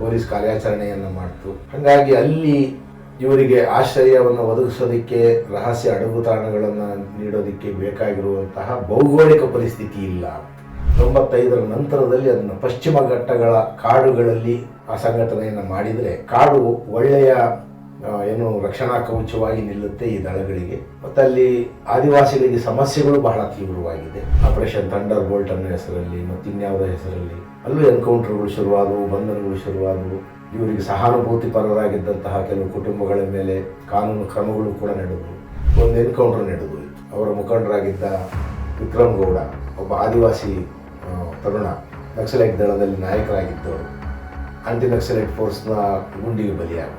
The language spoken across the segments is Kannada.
ಪೊಲೀಸ್ ಕಾರ್ಯಾಚರಣೆಯನ್ನು ಮಾಡ್ತು. ಹಾಗಾಗಿ ಅಲ್ಲಿ ಇವರಿಗೆ ಆಶ್ರಯವನ್ನು ಒದಗಿಸೋದಕ್ಕೆ, ರಹಸ್ಯ ಅಡಗುತಾಣಗಳನ್ನು ನೀಡೋದಕ್ಕೆ ಬೇಕಾಗಿರುವಂತಹ ಭೌಗೋಳಿಕ ಪರಿಸ್ಥಿತಿ ಇಲ್ಲ. 95ರ ನಂತರದಲ್ಲಿ ಅದನ್ನು ಪಶ್ಚಿಮ ಘಟ್ಟಗಳ ಕಾಡುಗಳಲ್ಲಿ ಆ ಸಂಘಟನೆಯನ್ನು ಮಾಡಿದರೆ ಕಾಡು ಒಳ್ಳೆಯ ರಕ್ಷಣಾ ಕವಚವಾಗಿ ನಿಲ್ಲುತ್ತೆ ಈ ದಳಗಳಿಗೆ. ಮತ್ತು ಅಲ್ಲಿ ಆದಿವಾಸಿಗಳಿಗೆ ಸಮಸ್ಯೆಗಳು ಬಹಳ ತೀವ್ರವಾಗಿದೆ. ಆಪರೇಷನ್ ಥಂಡರ್ ಬೋಲ್ಟ್ ಅನ್ನೋ ಹೆಸರಲ್ಲಿ ಮತ್ತು ಇನ್ಯಾವುದೋ ಹೆಸರಲ್ಲಿ ಅಲ್ಲೂ ಎನ್ಕೌಂಟರ್ಗಳು ಶುರುವಾದವು, ಬಂಧನಗಳು ಶುರುವಾದವು. ಇವರಿಗೆ ಸಹಾನುಭೂತಿ ಪರರಾಗಿದ್ದಂತಹ ಕೆಲವು ಕುಟುಂಬಗಳ ಮೇಲೆ ಕಾನೂನು ಕ್ರಮಗಳು ಕೂಡ ನಡೆದವು. ಒಂದು ಎನ್ಕೌಂಟರ್ ನಡೆದು ಅವರ ಮುಖಂಡರಾಗಿದ್ದ ವಿಕ್ರಮ್ ಗೌಡ, ಒಬ್ಬ ಆದಿವಾಸಿ ತರುಣ, ನಕ್ಸಲೈಟ್ ದಳದಲ್ಲಿ ನಾಯಕರಾಗಿದ್ದವರು, ಆಂಟಿ ನಕ್ಸಲೈಟ್ ಫೋರ್ಸ್ನ ಗುಂಡಿಗೆ ಬಲಿಯಾಗುವುದು.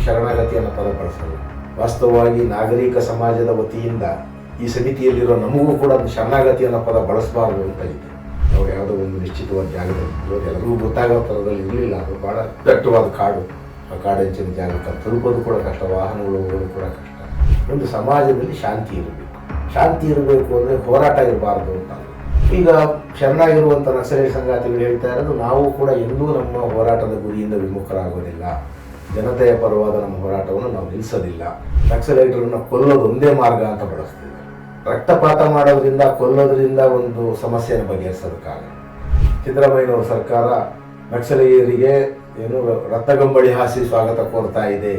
ಶರಣಾಗತಿಯನ್ನು ಪದ ಬಳಸಲು ವಾಸ್ತವವಾಗಿ ನಾಗರಿಕ ಸಮಾಜದ ವತಿಯಿಂದ ಈ ಸಮಿತಿಯಲ್ಲಿರೋ ನಮಗೂ ಕೂಡ ಶರಣಾಗತಿಯನ್ನು ಪದ ಬಳಸಬಾರದು ಅಂತ ಇದೆ. ಅವ್ರು ಯಾವುದೋ ಒಂದು ನಿಶ್ಚಿತವಾದ ಜಾಗದಲ್ಲಿ ಎಲ್ಲರಿಗೂ ಗೊತ್ತಾಗೋ ಥರದಲ್ಲಿ ಇರಲಿಲ್ಲ. ಅದು ಭಾಳ ದಟ್ಟವಾದ ಕಾಡು. ಆ ಕಾಡಂಚಿನ ಜಾಗಕ್ಕೆ ತಲುಪೋದು ಕೂಡ ಕಷ್ಟ, ವಾಹನಗಳು ಹೋಗೋದು ಕೂಡ ಕಷ್ಟ. ಒಂದು ಸಮಾಜದಲ್ಲಿ ಶಾಂತಿ ಇರಬೇಕು ಅಂದರೆ ಹೋರಾಟ ಇರಬಾರ್ದು ಅಂತ. ಈಗ ಶರಣಾಗಿರುವಂಥ ನಕ್ಸಲೈಟ್ ಸಂಗಾತಿಗಳು ಹೇಳ್ತಾ ಇರೋದು, ನಾವು ಕೂಡ ಎಂದೂ ನಮ್ಮ ಹೋರಾಟದ ಗುರಿಯಿಂದ ವಿಮುಖರಾಗೋದಿಲ್ಲ. ಜನತೆಯ ಪರವಾದ ನಮ್ಮ ಹೋರಾಟವನ್ನು ನಾವು ನಿಲ್ಲಿಸೋದಿಲ್ಲ. ನಕ್ಸಲೈಟರನ್ನು ಕೊಲ್ಲೋದು ಒಂದೇ ಮಾರ್ಗ ಅಂತ ಬಳಸ್ತೀವಿ. ರಕ್ತಪಾತ ಮಾಡೋದ್ರಿಂದ, ಕೊಲ್ಲೋದ್ರಿಂದ ಒಂದು ಸಮಸ್ಯೆಯನ್ನು ಬಗೆಹರಿಸೋದಕ್ಕಾಗಲ್ಲ. ಸಿದ್ದರಾಮಯ್ಯನವರ ಸರ್ಕಾರ ನಕ್ಸಲೀಯರಿಗೆ ರತ್ನಗಂಬಳಿ ಹಾಸಿ ಸ್ವಾಗತ ಕೋರ್ತಾ ಇದೆ,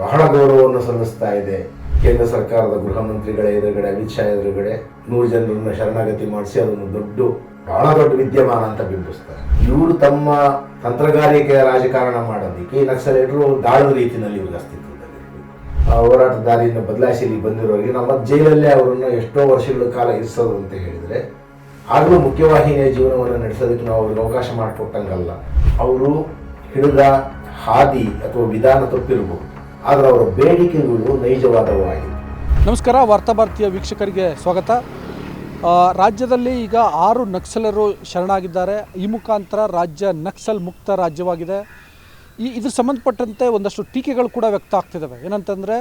ಬಹಳ ಗೌರವವನ್ನು ಸಲ್ಲಿಸ್ತಾ ಇದೆ. ಕೇಂದ್ರ ಸರ್ಕಾರದ ಗೃಹ ಮಂತ್ರಿಗಳ ಎದುರುಗಡೆ, ಅಮಿತ್ ಶಾ ಎದುರುಗಡೆ 100 ಜನರನ್ನು ಶರಣಾಗತಿ ಮಾಡಿಸಿ ಅದನ್ನು ಬಹಳ ದೊಡ್ಡ ವಿದ್ಯಮಾನ ಅಂತ ಬಿಂಬಿಸ್ತಾರೆ. ಇವರು ತಮ್ಮ ತಂತ್ರಗಾರಿಕೆಯ ರಾಜಕಾರಣ ಮಾಡೋದಕ್ಕೆ ಈ ನಕ್ಸಲೈಟರು ದಾಳದ ರೀತಿಯಲ್ಲಿ ಇವ್ರಿಗೆ ಅಸ್ತಿತ್ವದಲ್ಲಿರಬೇಕು. ಆ ಹೋರಾಟ ದಾರಿಯನ್ನು ಬದಲಾಯಿಸಿ ಇಲ್ಲಿ ಬಂದಿರೋರಿಗೆ ನಮ್ಮ ಜೈಲಲ್ಲೇ ಅವರನ್ನು ಎಷ್ಟೋ ವರ್ಷಗಳ ಕಾಲ ಇರಿಸೋದು ಅಂತ ಹೇಳಿದರೆ, ಆಗಲೂ ಮುಖ್ಯವಾಹಿನಿಯ ಜೀವನವನ್ನು ನಡೆಸೋದಕ್ಕೆ ನಾವು ಅವ್ರಿಗೆ ಅವಕಾಶ ಮಾಡಿಕೊಟ್ಟಂಗಲ್ಲ. ಅವರು ಹಿಡಿದ ಹಾದಿ ಅಥವಾ ವಿಧಾನ ತಪ್ಪಿರಬಹುದು, ಆದರೆ ಅವರ ಬೇಡಿಕೆಗಳು ನೈಜವಾದವಾಗಿದೆ. ನಮಸ್ಕಾರ, ವಾರ್ತಾಭಾರತೀಯ ವೀಕ್ಷಕರಿಗೆ ಸ್ವಾಗತ. ರಾಜ್ಯದಲ್ಲಿ ಈಗ 6 ನಕ್ಸಲರು ಶರಣಾಗಿದ್ದಾರೆ. ಈ ಮುಖಾಂತರ ರಾಜ್ಯ ನಕ್ಸಲ್ ಮುಕ್ತ ರಾಜ್ಯವಾಗಿದೆ. ಇದ್ರ ಸಂಬಂಧಪಟ್ಟಂತೆ ಒಂದಷ್ಟು ಟೀಕೆಗಳು ಕೂಡ ವ್ಯಕ್ತ ಆಗ್ತಿದ್ದಾವೆ. ಏನಂತಂದರೆ,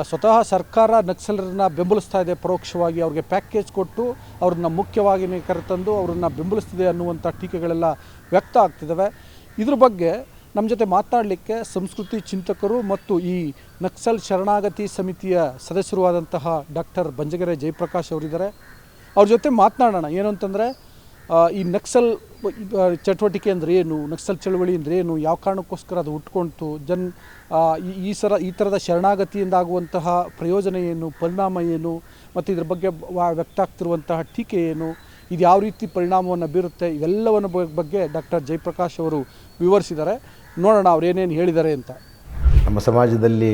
ಸ್ವತಃ ಸರ್ಕಾರ ನಕ್ಸಲರನ್ನ ಬೆಂಬಲಿಸ್ತಾ ಇದೆ, ಪರೋಕ್ಷವಾಗಿ ಅವ್ರಿಗೆ ಪ್ಯಾಕೇಜ್ ಕೊಟ್ಟು ಅವ್ರನ್ನ ಮುಖ್ಯವಾಗಿ ಕರೆತಂದು ಅವ್ರನ್ನ ಬೆಂಬಲಿಸ್ತಿದೆ ಅನ್ನುವಂಥ ಟೀಕೆಗಳೆಲ್ಲ ವ್ಯಕ್ತ ಆಗ್ತಿದ್ದಾವೆ. ಇದ್ರ ಬಗ್ಗೆ ನಮ್ಮ ಜೊತೆ ಮಾತನಾಡಲಿಕ್ಕೆ ಸಂಸ್ಕೃತಿ ಚಿಂತಕರು ಮತ್ತು ಈ ನಕ್ಸಲ್ ಶರಣಾಗತಿ ಸಮಿತಿಯ ಸದಸ್ಯರು ಆದಂತಹ ಡಾಕ್ಟರ್ ಬಂಜಗೆರೆ ಜಯಪ್ರಕಾಶ್ ಅವರಿದ್ದಾರೆ. ಅವ್ರ ಜೊತೆ ಮಾತನಾಡೋಣ. ಏನು ಅಂತಂದರೆ, ಈ ನಕ್ಸಲ್ ಚಟುವಟಿಕೆ ಅಂದರೆ ಏನು, ನಕ್ಸಲ್ ಚಳವಳಿ ಅಂದರೆ ಏನು, ಯಾವ ಕಾರಣಕ್ಕೋಸ್ಕರ ಅದು ಹುಟ್ಕೊಳ್ತು, ಈ ಥರದ ಶರಣಾಗತಿಯಿಂದ ಆಗುವಂತಹ ಪ್ರಯೋಜನ ಏನು, ಪರಿಣಾಮ ಏನು, ಮತ್ತು ಇದ್ರ ಬಗ್ಗೆ ವ್ಯಕ್ತ ಆಗ್ತಿರುವಂತಹ ಟೀಕೆ ಏನು, ಇದು ಯಾವ ರೀತಿ ಪರಿಣಾಮವನ್ನು ಬೀರುತ್ತೆ, ಇವೆಲ್ಲವನ್ನ ಬಗ್ಗೆ ಡಾಕ್ಟರ್ ಜಯಪ್ರಕಾಶ್ ಅವರು ವಿವರಿಸಿದ್ದಾರೆ. ನೋಡೋಣ ಅವ್ರು ಏನೇನು ಹೇಳಿದ್ದಾರೆ ಅಂತ. ನಮ್ಮ ಸಮಾಜದಲ್ಲಿ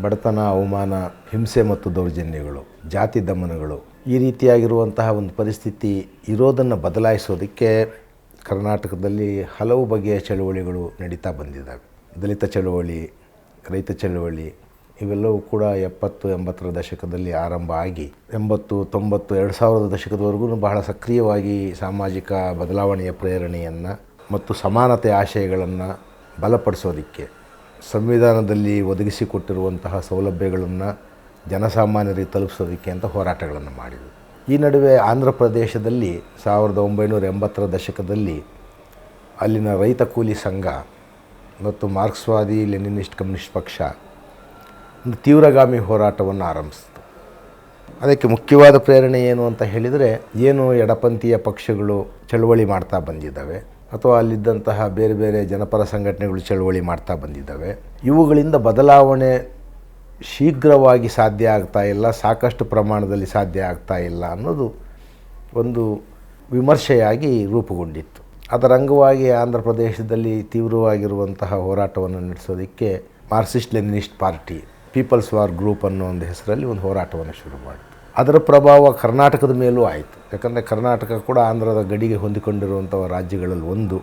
ಬಡತನ, ಅವಮಾನ, ಹಿಂಸೆ ಮತ್ತು ದೌರ್ಜನ್ಯಗಳು, ಜಾತಿ ದಮನಗಳು, ಈ ರೀತಿಯಾಗಿರುವಂತಹ ಒಂದು ಪರಿಸ್ಥಿತಿ ಇರೋದನ್ನು ಬದಲಾಯಿಸೋದಕ್ಕೆ ಕರ್ನಾಟಕದಲ್ಲಿ ಹಲವು ಬಗೆಯ ಚಳುವಳಿಗಳು ನಡೀತಾ ಬಂದಿದ್ದಾವೆ. ದಲಿತ ಚಳುವಳಿ, ರೈತ ಚಳುವಳಿ ಇವೆಲ್ಲವೂ ಕೂಡ 70-80ರ ದಶಕದಲ್ಲಿ ಆರಂಭ ಆಗಿ 80-90-2000ರ ದಶಕದವರೆಗೂ ಬಹಳ ಸಕ್ರಿಯವಾಗಿ ಸಾಮಾಜಿಕ ಬದಲಾವಣೆಯ ಪ್ರೇರಣೆಯನ್ನು ಮತ್ತು ಸಮಾನತೆ ಆಶಯಗಳನ್ನು ಬಲಪಡಿಸೋದಕ್ಕೆ, ಸಂವಿಧಾನದಲ್ಲಿ ಒದಗಿಸಿಕೊಟ್ಟಿರುವಂತಹ ಸೌಲಭ್ಯಗಳನ್ನು ಜನಸಾಮಾನ್ಯರಿಗೆ ತಲುಪಿಸೋದಕ್ಕೆ ಅಂತ ಹೋರಾಟಗಳನ್ನು ಮಾಡಿದರು. ಈ ನಡುವೆ ಆಂಧ್ರ ಪ್ರದೇಶದಲ್ಲಿ 1980ರ ದಶಕದಲ್ಲಿ ಅಲ್ಲಿನ ರೈತ ಕೂಲಿ ಸಂಘ ಮತ್ತು ಮಾರ್ಕ್ಸ್ವಾದಿ ಲೆನಿನಿಸ್ಟ್ ಕಮ್ಯುನಿಸ್ಟ್ ಪಕ್ಷ ಒಂದು ತೀವ್ರಗಾಮಿ ಹೋರಾಟವನ್ನು ಆರಂಭಿಸಿತು. ಅದಕ್ಕೆ ಮುಖ್ಯವಾದ ಪ್ರೇರಣೆ ಏನು ಅಂತ ಹೇಳಿದರೆ, ಏನು ಎಡಪಂಥೀಯ ಪಕ್ಷಗಳು ಚಳುವಳಿ ಮಾಡ್ತಾ ಬಂದಿದ್ದಾವೆ ಅಥವಾ ಅಲ್ಲಿದ್ದಂತಹ ಬೇರೆ ಬೇರೆ ಜನಪರ ಸಂಘಟನೆಗಳು ಚಳುವಳಿ ಮಾಡ್ತಾ ಬಂದಿದ್ದಾವೆ, ಇವುಗಳಿಂದ ಬದಲಾವಣೆ ಶೀಘ್ರವಾಗಿ ಸಾಧ್ಯ ಆಗ್ತಾ ಇಲ್ಲ, ಸಾಕಷ್ಟು ಪ್ರಮಾಣದಲ್ಲಿ ಸಾಧ್ಯ ಆಗ್ತಾ ಇಲ್ಲ ಅನ್ನೋದು ಒಂದು ವಿಮರ್ಶೆಯಾಗಿ ರೂಪುಗೊಂಡಿತ್ತು. ಅದರ ಅಂಗವಾಗಿ ಆಂಧ್ರ ಪ್ರದೇಶದಲ್ಲಿ ತೀವ್ರವಾಗಿರುವಂತಹ ಹೋರಾಟವನ್ನು ನಡೆಸೋದಕ್ಕೆ Marxist Leninist party, people's war group ಅನ್ನೋ ಒಂದು ಹೆಸರಲ್ಲಿ ಒಂದು ಹೋರಾಟವನ್ನು ಶುರು ಮಾಡಿತು. ಅದರ ಪ್ರಭಾವ ಕರ್ನಾಟಕದ ಮೇಲೂ ಆಯಿತು. ಯಾಕಂದರೆ ಕರ್ನಾಟಕ ಕೂಡ ಆಂಧ್ರದ ಗಡಿಗೆ ಹೊಂದಿಕೊಂಡಿರುವಂಥ ರಾಜ್ಯಗಳಲ್ಲಿ ಒಂದು.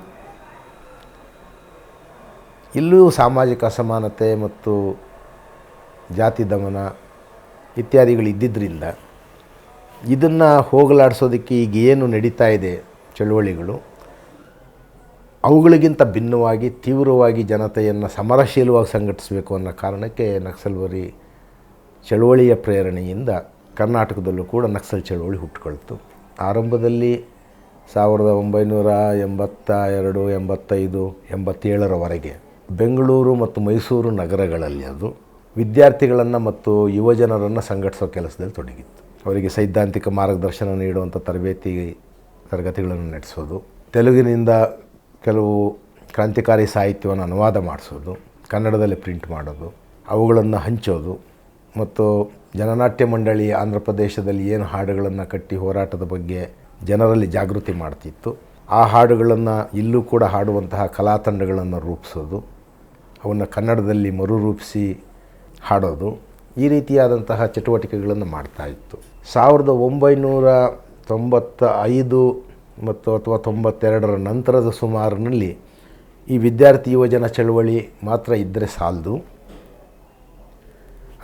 ಇಲ್ಲೂ ಸಾಮಾಜಿಕ ಅಸಮಾನತೆ ಮತ್ತು ಜಾತಿ ದಮನ ಇತ್ಯಾದಿಗಳಿದ್ದಿದ್ದರಿಂದ ಇದನ್ನು ಹೋಗಲಾಡಿಸೋದಕ್ಕೆ ಈಗ ಏನು ನಡೀತಾ ಇದೆ ಚಳುವಳಿಗಳು, ಅವುಗಳಿಗಿಂತ ಭಿನ್ನವಾಗಿ ತೀವ್ರವಾಗಿ ಜನತೆಯನ್ನು ಸಮರಶೀಲವಾಗಿ ಸಂಘಟಿಸಬೇಕು ಅನ್ನೋ ಕಾರಣಕ್ಕೆ ನಕ್ಸಲ್ಬರಿ ಚಳುವಳಿಯ ಪ್ರೇರಣೆಯಿಂದ ಕರ್ನಾಟಕದಲ್ಲೂ ಕೂಡ ನಕ್ಸಲ್ ಚಳುವಳಿ ಹುಟ್ಟುಕೊಳ್ತು. ಆರಂಭದಲ್ಲಿ 1982, 85, 87ರವರೆಗೆ ಬೆಂಗಳೂರು ಮತ್ತು ಮೈಸೂರು ನಗರಗಳಲ್ಲಿ ಅದು ವಿದ್ಯಾರ್ಥಿಗಳನ್ನು ಮತ್ತು ಯುವಜನರನ್ನು ಸಂಘಟಿಸೋ ಕೆಲಸದಲ್ಲಿ ತೊಡಗಿತ್ತು. ಅವರಿಗೆ ಸೈದ್ಧಾಂತಿಕ ಮಾರ್ಗದರ್ಶನ ನೀಡುವಂಥ ತರಗತಿಗಳನ್ನು ನಡೆಸೋದು, ತೆಲುಗಿನಿಂದ ಕೆಲವು ಕ್ರಾಂತಿಕಾರಿ ಸಾಹಿತ್ಯವನ್ನು ಅನುವಾದ ಮಾಡಿಸೋದು, ಕನ್ನಡದಲ್ಲಿ ಪ್ರಿಂಟ್ ಮಾಡೋದು, ಅವುಗಳನ್ನು ಹಂಚೋದು ಮತ್ತು ಜನನಾಟ್ಯ ಮಂಡಳಿ ಆಂಧ್ರ ಪ್ರದೇಶದಲ್ಲಿ ಏನು ಹಾಡುಗಳನ್ನು ಕಟ್ಟಿ ಹೋರಾಟದ ಬಗ್ಗೆ ಜನರಲ್ಲಿ ಜಾಗೃತಿ ಮಾಡ್ತಿತ್ತು, ಆ ಹಾಡುಗಳನ್ನು ಇಲ್ಲೂ ಕೂಡ ಹಾಡುವಂತಹ ಕಲಾತಂಡಗಳನ್ನು ರೂಪಿಸೋದು, ಅವನ್ನು ಕನ್ನಡದಲ್ಲಿ ಮರುರೂಪಿಸಿ ಹಾಡೋದು, ಈ ರೀತಿಯಾದಂತಹ ಚಟುವಟಿಕೆಗಳನ್ನು ಮಾಡ್ತಾಯಿತ್ತು. 1995 ಮತ್ತು ಅಥವಾ 92 ನಂತರದ ಸುಮಾರಿನಲ್ಲಿ ಈ ವಿದ್ಯಾರ್ಥಿ ಯುವಜನ ಚಳವಳಿ ಮಾತ್ರ ಇದ್ದರೆ ಸಾಲದು,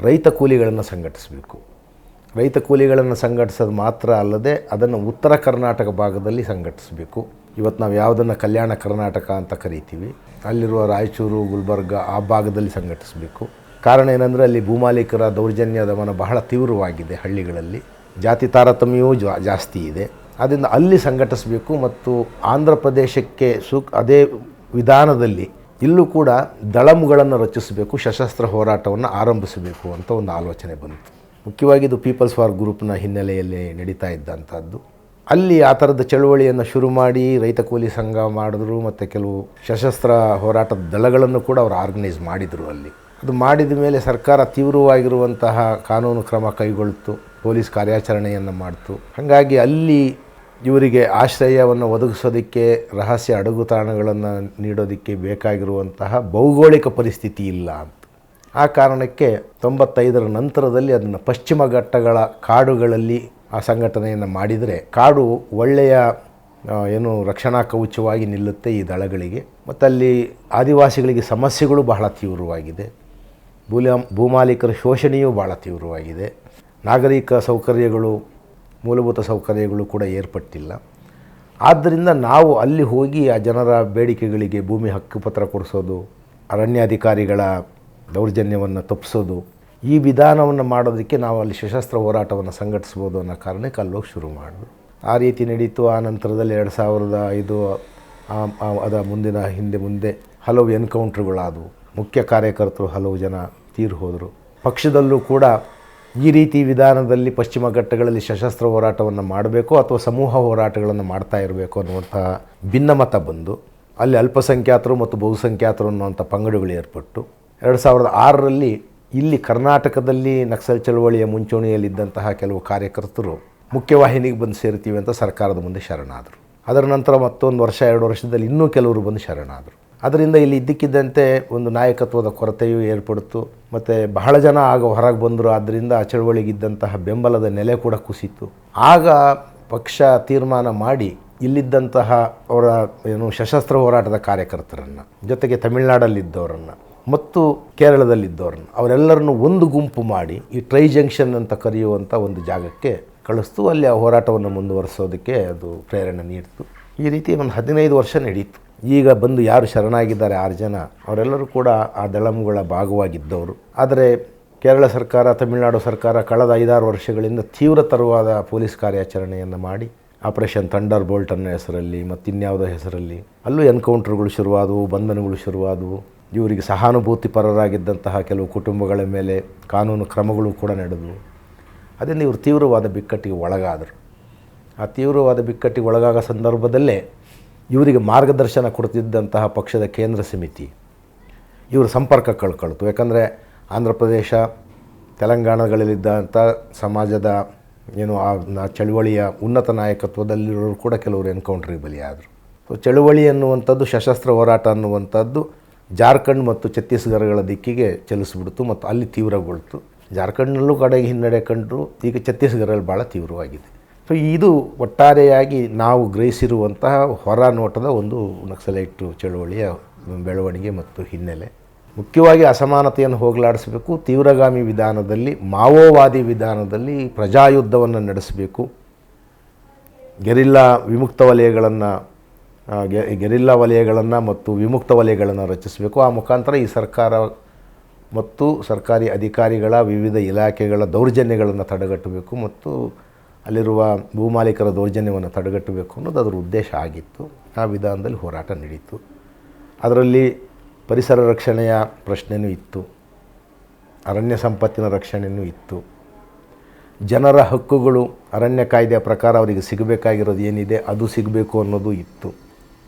ರೈತ ಕೂಲಿಗಳನ್ನು ಸಂಘಟಿಸಬೇಕು. ರೈತ ಕೂಲಿಗಳನ್ನು ಸಂಘಟಿಸೋದು ಮಾತ್ರ ಅಲ್ಲದೆ ಅದನ್ನು ಉತ್ತರ ಕರ್ನಾಟಕ ಭಾಗದಲ್ಲಿ ಸಂಘಟಿಸಬೇಕು. ಇವತ್ತು ನಾವು ಯಾವುದನ್ನು ಕಲ್ಯಾಣ ಕರ್ನಾಟಕ ಅಂತ ಕರಿತೀವಿ, ಅಲ್ಲಿರುವ ರಾಯಚೂರು, ಗುಲ್ಬರ್ಗ ಆ ಭಾಗದಲ್ಲಿ ಸಂಘಟಿಸಬೇಕು. ಕಾರಣ ಏನಂದರೆ ಅಲ್ಲಿ ಭೂಮಾಲೀಕರ ದೌರ್ಜನ್ಯ ದಮನ ಬಹಳ ತೀವ್ರವಾಗಿದೆ. ಹಳ್ಳಿಗಳಲ್ಲಿ ಜಾತಿ ತಾರತಮ್ಯವೂ ಜಾಸ್ತಿ ಇದೆ. ಆದ್ದರಿಂದ ಅಲ್ಲಿ ಸಂಘಟಿಸಬೇಕು ಮತ್ತು ಆಂಧ್ರ ಪ್ರದೇಶಕ್ಕೆ ಅದೇ ವಿಧಾನದಲ್ಲಿ ಇಲ್ಲೂ ಕೂಡ ದಳಂಗಳನ್ನು ರಚಿಸಬೇಕು, ಸಶಸ್ತ್ರ ಹೋರಾಟವನ್ನು ಆರಂಭಿಸಬೇಕು ಅಂತ ಒಂದು ಆಲೋಚನೆ ಬಂತು. ಮುಖ್ಯವಾಗಿ ಇದು ಪೀಪಲ್ಸ್ ವಾರ್ ಗ್ರೂಪ್ನ ಹಿನ್ನೆಲೆಯಲ್ಲಿ ನಡೀತಾ ಇದ್ದಂಥದ್ದು. ಅಲ್ಲಿ ಆ ಥರದ ಚಳುವಳಿಯನ್ನು ಶುರು ಮಾಡಿ ರೈತ ಕೂಲಿ ಸಂಘ ಮಾಡಿದ್ರು ಮತ್ತು ಕೆಲವು ಸಶಸ್ತ್ರ ಹೋರಾಟದ ದಳಗಳನ್ನು ಕೂಡ ಅವರು ಆರ್ಗನೈಸ್ ಮಾಡಿದರು. ಅಲ್ಲಿ ಅದು ಮಾಡಿದ ಮೇಲೆ ಸರ್ಕಾರ ತೀವ್ರವಾಗಿರುವಂತಹ ಕಾನೂನು ಕ್ರಮ ಕೈಗೊಳ್ತು, ಪೊಲೀಸ್ ಕಾರ್ಯಾಚರಣೆಯನ್ನು ಮಾಡ್ತು. ಹಾಗಾಗಿ ಅಲ್ಲಿ ಇವರಿಗೆ ಆಶ್ರಯವನ್ನು ಒದಗಿಸೋದಕ್ಕೆ, ರಹಸ್ಯ ಅಡಗುತಾಣಗಳನ್ನು ನೀಡೋದಕ್ಕೆ ಬೇಕಾಗಿರುವಂತಹ ಭೌಗೋಳಿಕ ಪರಿಸ್ಥಿತಿ ಇಲ್ಲ ಅಂತ. ಆ ಕಾರಣಕ್ಕೆ 95 ನಂತರದಲ್ಲಿ ಅದನ್ನು ಪಶ್ಚಿಮ ಘಟ್ಟಗಳ ಕಾಡುಗಳಲ್ಲಿ ಆ ಸಂಘಟನೆಯನ್ನು ಮಾಡಿದರೆ ಕಾಡು ಒಳ್ಳೆಯ ರಕ್ಷಣಾ ಕವಚವಾಗಿ ನಿಲ್ಲುತ್ತೆ ಈ ದಳಗಳಿಗೆ. ಮತ್ತು ಅಲ್ಲಿ ಆದಿವಾಸಿಗಳಿಗೆ ಸಮಸ್ಯೆಗಳು ಬಹಳ ತೀವ್ರವಾಗಿದೆ, ಭೂಮಾಲೀಕರ ಶೋಷಣೆಯೂ ಭಾಳ ತೀವ್ರವಾಗಿದೆ, ನಾಗರಿಕ ಸೌಕರ್ಯಗಳು, ಮೂಲಭೂತ ಸೌಕರ್ಯಗಳು ಕೂಡ ಏರ್ಪಟ್ಟಿಲ್ಲ. ಆದ್ದರಿಂದ ನಾವು ಅಲ್ಲಿ ಹೋಗಿ ಆ ಜನರ ಬೇಡಿಕೆಗಳಿಗೆ ಭೂಮಿ ಹಕ್ಕುಪತ್ರ ಕೊಡಿಸೋದು, ಅರಣ್ಯಾಧಿಕಾರಿಗಳ ದೌರ್ಜನ್ಯವನ್ನು ತಪ್ಪಿಸೋದು, ಈ ವಿಧಾನವನ್ನು ಮಾಡೋದಕ್ಕೆ ನಾವು ಅಲ್ಲಿ ಸಶಸ್ತ್ರ ಹೋರಾಟವನ್ನು ಸಂಘಟಿಸ್ಬೋದು ಅನ್ನೋ ಕಾರಣಕ್ಕೆ ಅಲ್ಲೋಗಿ ಶುರು ಮಾಡಿದ್ರು. ಆ ರೀತಿ ನಡೀತು. ಆ ನಂತರದಲ್ಲಿ 2005 ಅದ ಮುಂದೆ ಹಲವು ಎನ್ಕೌಂಟ್ರುಗಳಾದವು. ಮುಖ್ಯ ಕಾರ್ಯಕರ್ತರು ಹಲವು ಜನ ತೀರು ಹೋದರು. ಪಕ್ಷದಲ್ಲೂ ಕೂಡ ಈ ರೀತಿ ವಿಧಾನದಲ್ಲಿ ಪಶ್ಚಿಮ ಘಟ್ಟಗಳಲ್ಲಿ ಸಶಸ್ತ್ರ ಹೋರಾಟವನ್ನು ಮಾಡಬೇಕು ಅಥವಾ ಸಮೂಹ ಹೋರಾಟಗಳನ್ನು ಮಾಡ್ತಾ ಇರಬೇಕು ಅನ್ನುವಂಥ ಭಿನ್ನಮತ ಬಂದು ಅಲ್ಲಿ ಅಲ್ಪಸಂಖ್ಯಾತರು ಮತ್ತು ಬಹುಸಂಖ್ಯಾತರು ಅನ್ನುವಂಥ ಪಂಗಡಗಳು ಏರ್ಪಟ್ಟು 2006ರಲ್ಲಿ ಇಲ್ಲಿ ಕರ್ನಾಟಕದಲ್ಲಿ ನಕ್ಸಲ್ ಚಳವಳಿಯ ಮುಂಚೂಣಿಯಲ್ಲಿದ್ದಂತಹ ಕೆಲವು ಕಾರ್ಯಕರ್ತರು ಮುಖ್ಯವಾಹಿನಿಗೆ ಬಂದು ಸೇರ್ತೀವಿ ಅಂತ ಸರ್ಕಾರದ ಮುಂದೆ ಶರಣಾದರು. ಅದರ ನಂತರ ಮತ್ತೊಂದು ವರ್ಷ 2 ವರ್ಷದಲ್ಲಿ ಇನ್ನೂ ಕೆಲವರು ಬಂದು ಶರಣಾದರು. ಅದರಿಂದ ಇಲ್ಲಿ ಇದ್ದಕ್ಕಿದ್ದಂತೆ ಒಂದು ನಾಯಕತ್ವದ ಕೊರತೆಯೂ ಏರ್ಪಡ್ತು ಮತ್ತು ಬಹಳ ಜನ ಆಗ ಹೊರಗೆ ಬಂದರು. ಆದ್ದರಿಂದ ಆ ಚಳವಳಿಗಿದ್ದಂತಹ ಬೆಂಬಲದ ನೆಲೆ ಕೂಡ ಕುಸಿತು. ಆಗ ಪಕ್ಷ ತೀರ್ಮಾನ ಮಾಡಿ ಇಲ್ಲಿದ್ದಂತಹ ಅವರ ಸಶಸ್ತ್ರ ಹೋರಾಟದ ಕಾರ್ಯಕರ್ತರನ್ನು, ಜೊತೆಗೆ ತಮಿಳುನಾಡಲ್ಲಿದ್ದವರನ್ನು ಮತ್ತು ಕೇರಳದಲ್ಲಿದ್ದವ್ರನ್ನ ಅವರೆಲ್ಲರನ್ನು ಒಂದು ಗುಂಪು ಮಾಡಿ ಈ ಟ್ರೈ ಜಂಕ್ಷನ್ ಅಂತ ಕರೆಯುವಂಥ ಒಂದು ಜಾಗಕ್ಕೆ ಕಳಿಸ್ತು. ಅಲ್ಲಿ ಆ ಹೋರಾಟವನ್ನು ಮುಂದುವರಿಸೋದಕ್ಕೆ ಅದು ಪ್ರೇರಣೆ ನೀಡಿತು. ಈ ರೀತಿ ಒಂದು 15 ವರ್ಷ ನಡೀತು. ಈಗ ಬಂದು ಯಾರು ಶರಣಾಗಿದ್ದಾರೆ 6 ಜನ, ಅವರೆಲ್ಲರೂ ಕೂಡ ಆ ದಳಂಗಳ ಭಾಗವಾಗಿದ್ದವರು. ಆದರೆ ಕೇರಳ ಸರ್ಕಾರ, ತಮಿಳುನಾಡು ಸರ್ಕಾರ ಕಳೆದ 5-6 ವರ್ಷಗಳಿಂದ ತೀವ್ರತರವಾದ ಪೊಲೀಸ್ ಕಾರ್ಯಾಚರಣೆಯನ್ನು ಮಾಡಿ ಆಪರೇಷನ್ ಥಂಡರ್ ಬೋಲ್ಟ್ ಅನ್ನೋ ಹೆಸರಲ್ಲಿ ಮತ್ತು ಇನ್ಯಾವುದೋ ಹೆಸರಲ್ಲಿ ಅಲ್ಲೂ ಎನ್ಕೌಂಟ್ರುಗಳು ಶುರುವಾದವು, ಬಂಧನಗಳು ಶುರುವಾದವು. ಇವರಿಗೆ ಸಹಾನುಭೂತಿ ಪರರಾಗಿದ್ದಂತಹ ಕೆಲವು ಕುಟುಂಬಗಳ ಮೇಲೆ ಕಾನೂನು ಕ್ರಮಗಳು ಕೂಡ ನಡೆದವು. ಅದರಿಂದ ಇವರು ತೀವ್ರವಾದ ಬಿಕ್ಕಟ್ಟಿಗೆ ಒಳಗಾದರು. ಆ ತೀವ್ರವಾದ ಬಿಕ್ಕಟ್ಟಿಗೆ ಒಳಗಾಗೋ ಸಂದರ್ಭದಲ್ಲೇ ಇವರಿಗೆ ಮಾರ್ಗದರ್ಶನ ಕೊಡ್ತಿದ್ದಂತಹ ಪಕ್ಷದ ಕೇಂದ್ರ ಸಮಿತಿ ಇವರು ಸಂಪರ್ಕ ಕಳ್ಕೊಳ್ತು. ಯಾಕಂದರೆ ಆಂಧ್ರ ಪ್ರದೇಶ, ತೆಲಂಗಾಣಗಳಲ್ಲಿದ್ದಂಥ ಸಮಾಜದ ಆ ಚಳುವಳಿಯ ಉನ್ನತ ನಾಯಕತ್ವದಲ್ಲಿರೋರು ಕೂಡ ಕೆಲವರು ಎನ್ಕೌಂಟ್ರಿಗೆ ಬಲಿಯಾದರು. ಸೊ ಚಳುವಳಿ ಅನ್ನುವಂಥದ್ದು, ಸಶಸ್ತ್ರ ಹೋರಾಟ ಅನ್ನುವಂಥದ್ದು ಜಾರ್ಖಂಡ್ ಮತ್ತು ಛತ್ತೀಸ್ಗಢಗಳ ದಿಕ್ಕಿಗೆ ಚಲಿಸ್ಬಿಡ್ತು ಮತ್ತು ಅಲ್ಲಿ ತೀವ್ರಗೊಳ್ತು. ಜಾರ್ಖಂಡ್ನಲ್ಲೂ ಕಡೆಗೆ ಹಿನ್ನಡೆ ಕಂಡರು. ಈಗ ಛತ್ತೀಸ್ಗಢದಲ್ಲಿ ಭಾಳ ತೀವ್ರವಾಗಿದೆ. ಸೊ ಇದು ಒಟ್ಟಾರೆಯಾಗಿ ನಾವು ಗ್ರಹಿಸಿರುವಂತಹ ಹೊರ ನೋಟದ ಒಂದು ನಕ್ಸಲೈಟ್ ಚಳುವಳಿಯ ಬೆಳವಣಿಗೆ ಮತ್ತು ಹಿನ್ನೆಲೆ. ಮುಖ್ಯವಾಗಿ ಅಸಮಾನತೆಯನ್ನು ಹೋಗಲಾಡಿಸಬೇಕು, ತೀವ್ರಗಾಮಿ ವಿಧಾನದಲ್ಲಿ, ಮಾವೋವಾದಿ ವಿಧಾನದಲ್ಲಿ ಪ್ರಜಾಯುದ್ಧವನ್ನು ನಡೆಸಬೇಕು, ಗೆರಿಲ್ಲಾ ವಲಯಗಳನ್ನು ಮತ್ತು ವಿಮುಕ್ತ ವಲಯಗಳನ್ನು ರಚಿಸಬೇಕು. ಆ ಮುಖಾಂತರ ಈ ಸರ್ಕಾರ ಮತ್ತು ಸರ್ಕಾರಿ ಅಧಿಕಾರಿಗಳ ವಿವಿಧ ಇಲಾಖೆಗಳ ದೌರ್ಜನ್ಯಗಳನ್ನು ತಡೆಗಟ್ಟಬೇಕು ಮತ್ತು ಅಲ್ಲಿರುವ ಭೂಮಾಲೀಕರ ದೌರ್ಜನ್ಯವನ್ನು ತಡೆಗಟ್ಟಬೇಕು ಅನ್ನೋದು ಅದರ ಉದ್ದೇಶ ಆಗಿತ್ತು. ಆ ವಿಧಾನದಲ್ಲಿ ಹೋರಾಟ ನಡೀತು. ಅದರಲ್ಲಿ ಪರಿಸರ ರಕ್ಷಣೆಯ ಪ್ರಶ್ನೆಯೂ ಇತ್ತು, ಅರಣ್ಯ ಸಂಪತ್ತಿನ ರಕ್ಷಣೆಯೂ ಇತ್ತು. ಜನರ ಹಕ್ಕುಗಳು ಅರಣ್ಯ ಕಾಯ್ದೆಯ ಪ್ರಕಾರ ಅವರಿಗೆ ಸಿಗಬೇಕಾಗಿರೋದು ಏನಿದೆ ಅದು ಸಿಗಬೇಕು ಅನ್ನೋದು ಇತ್ತು.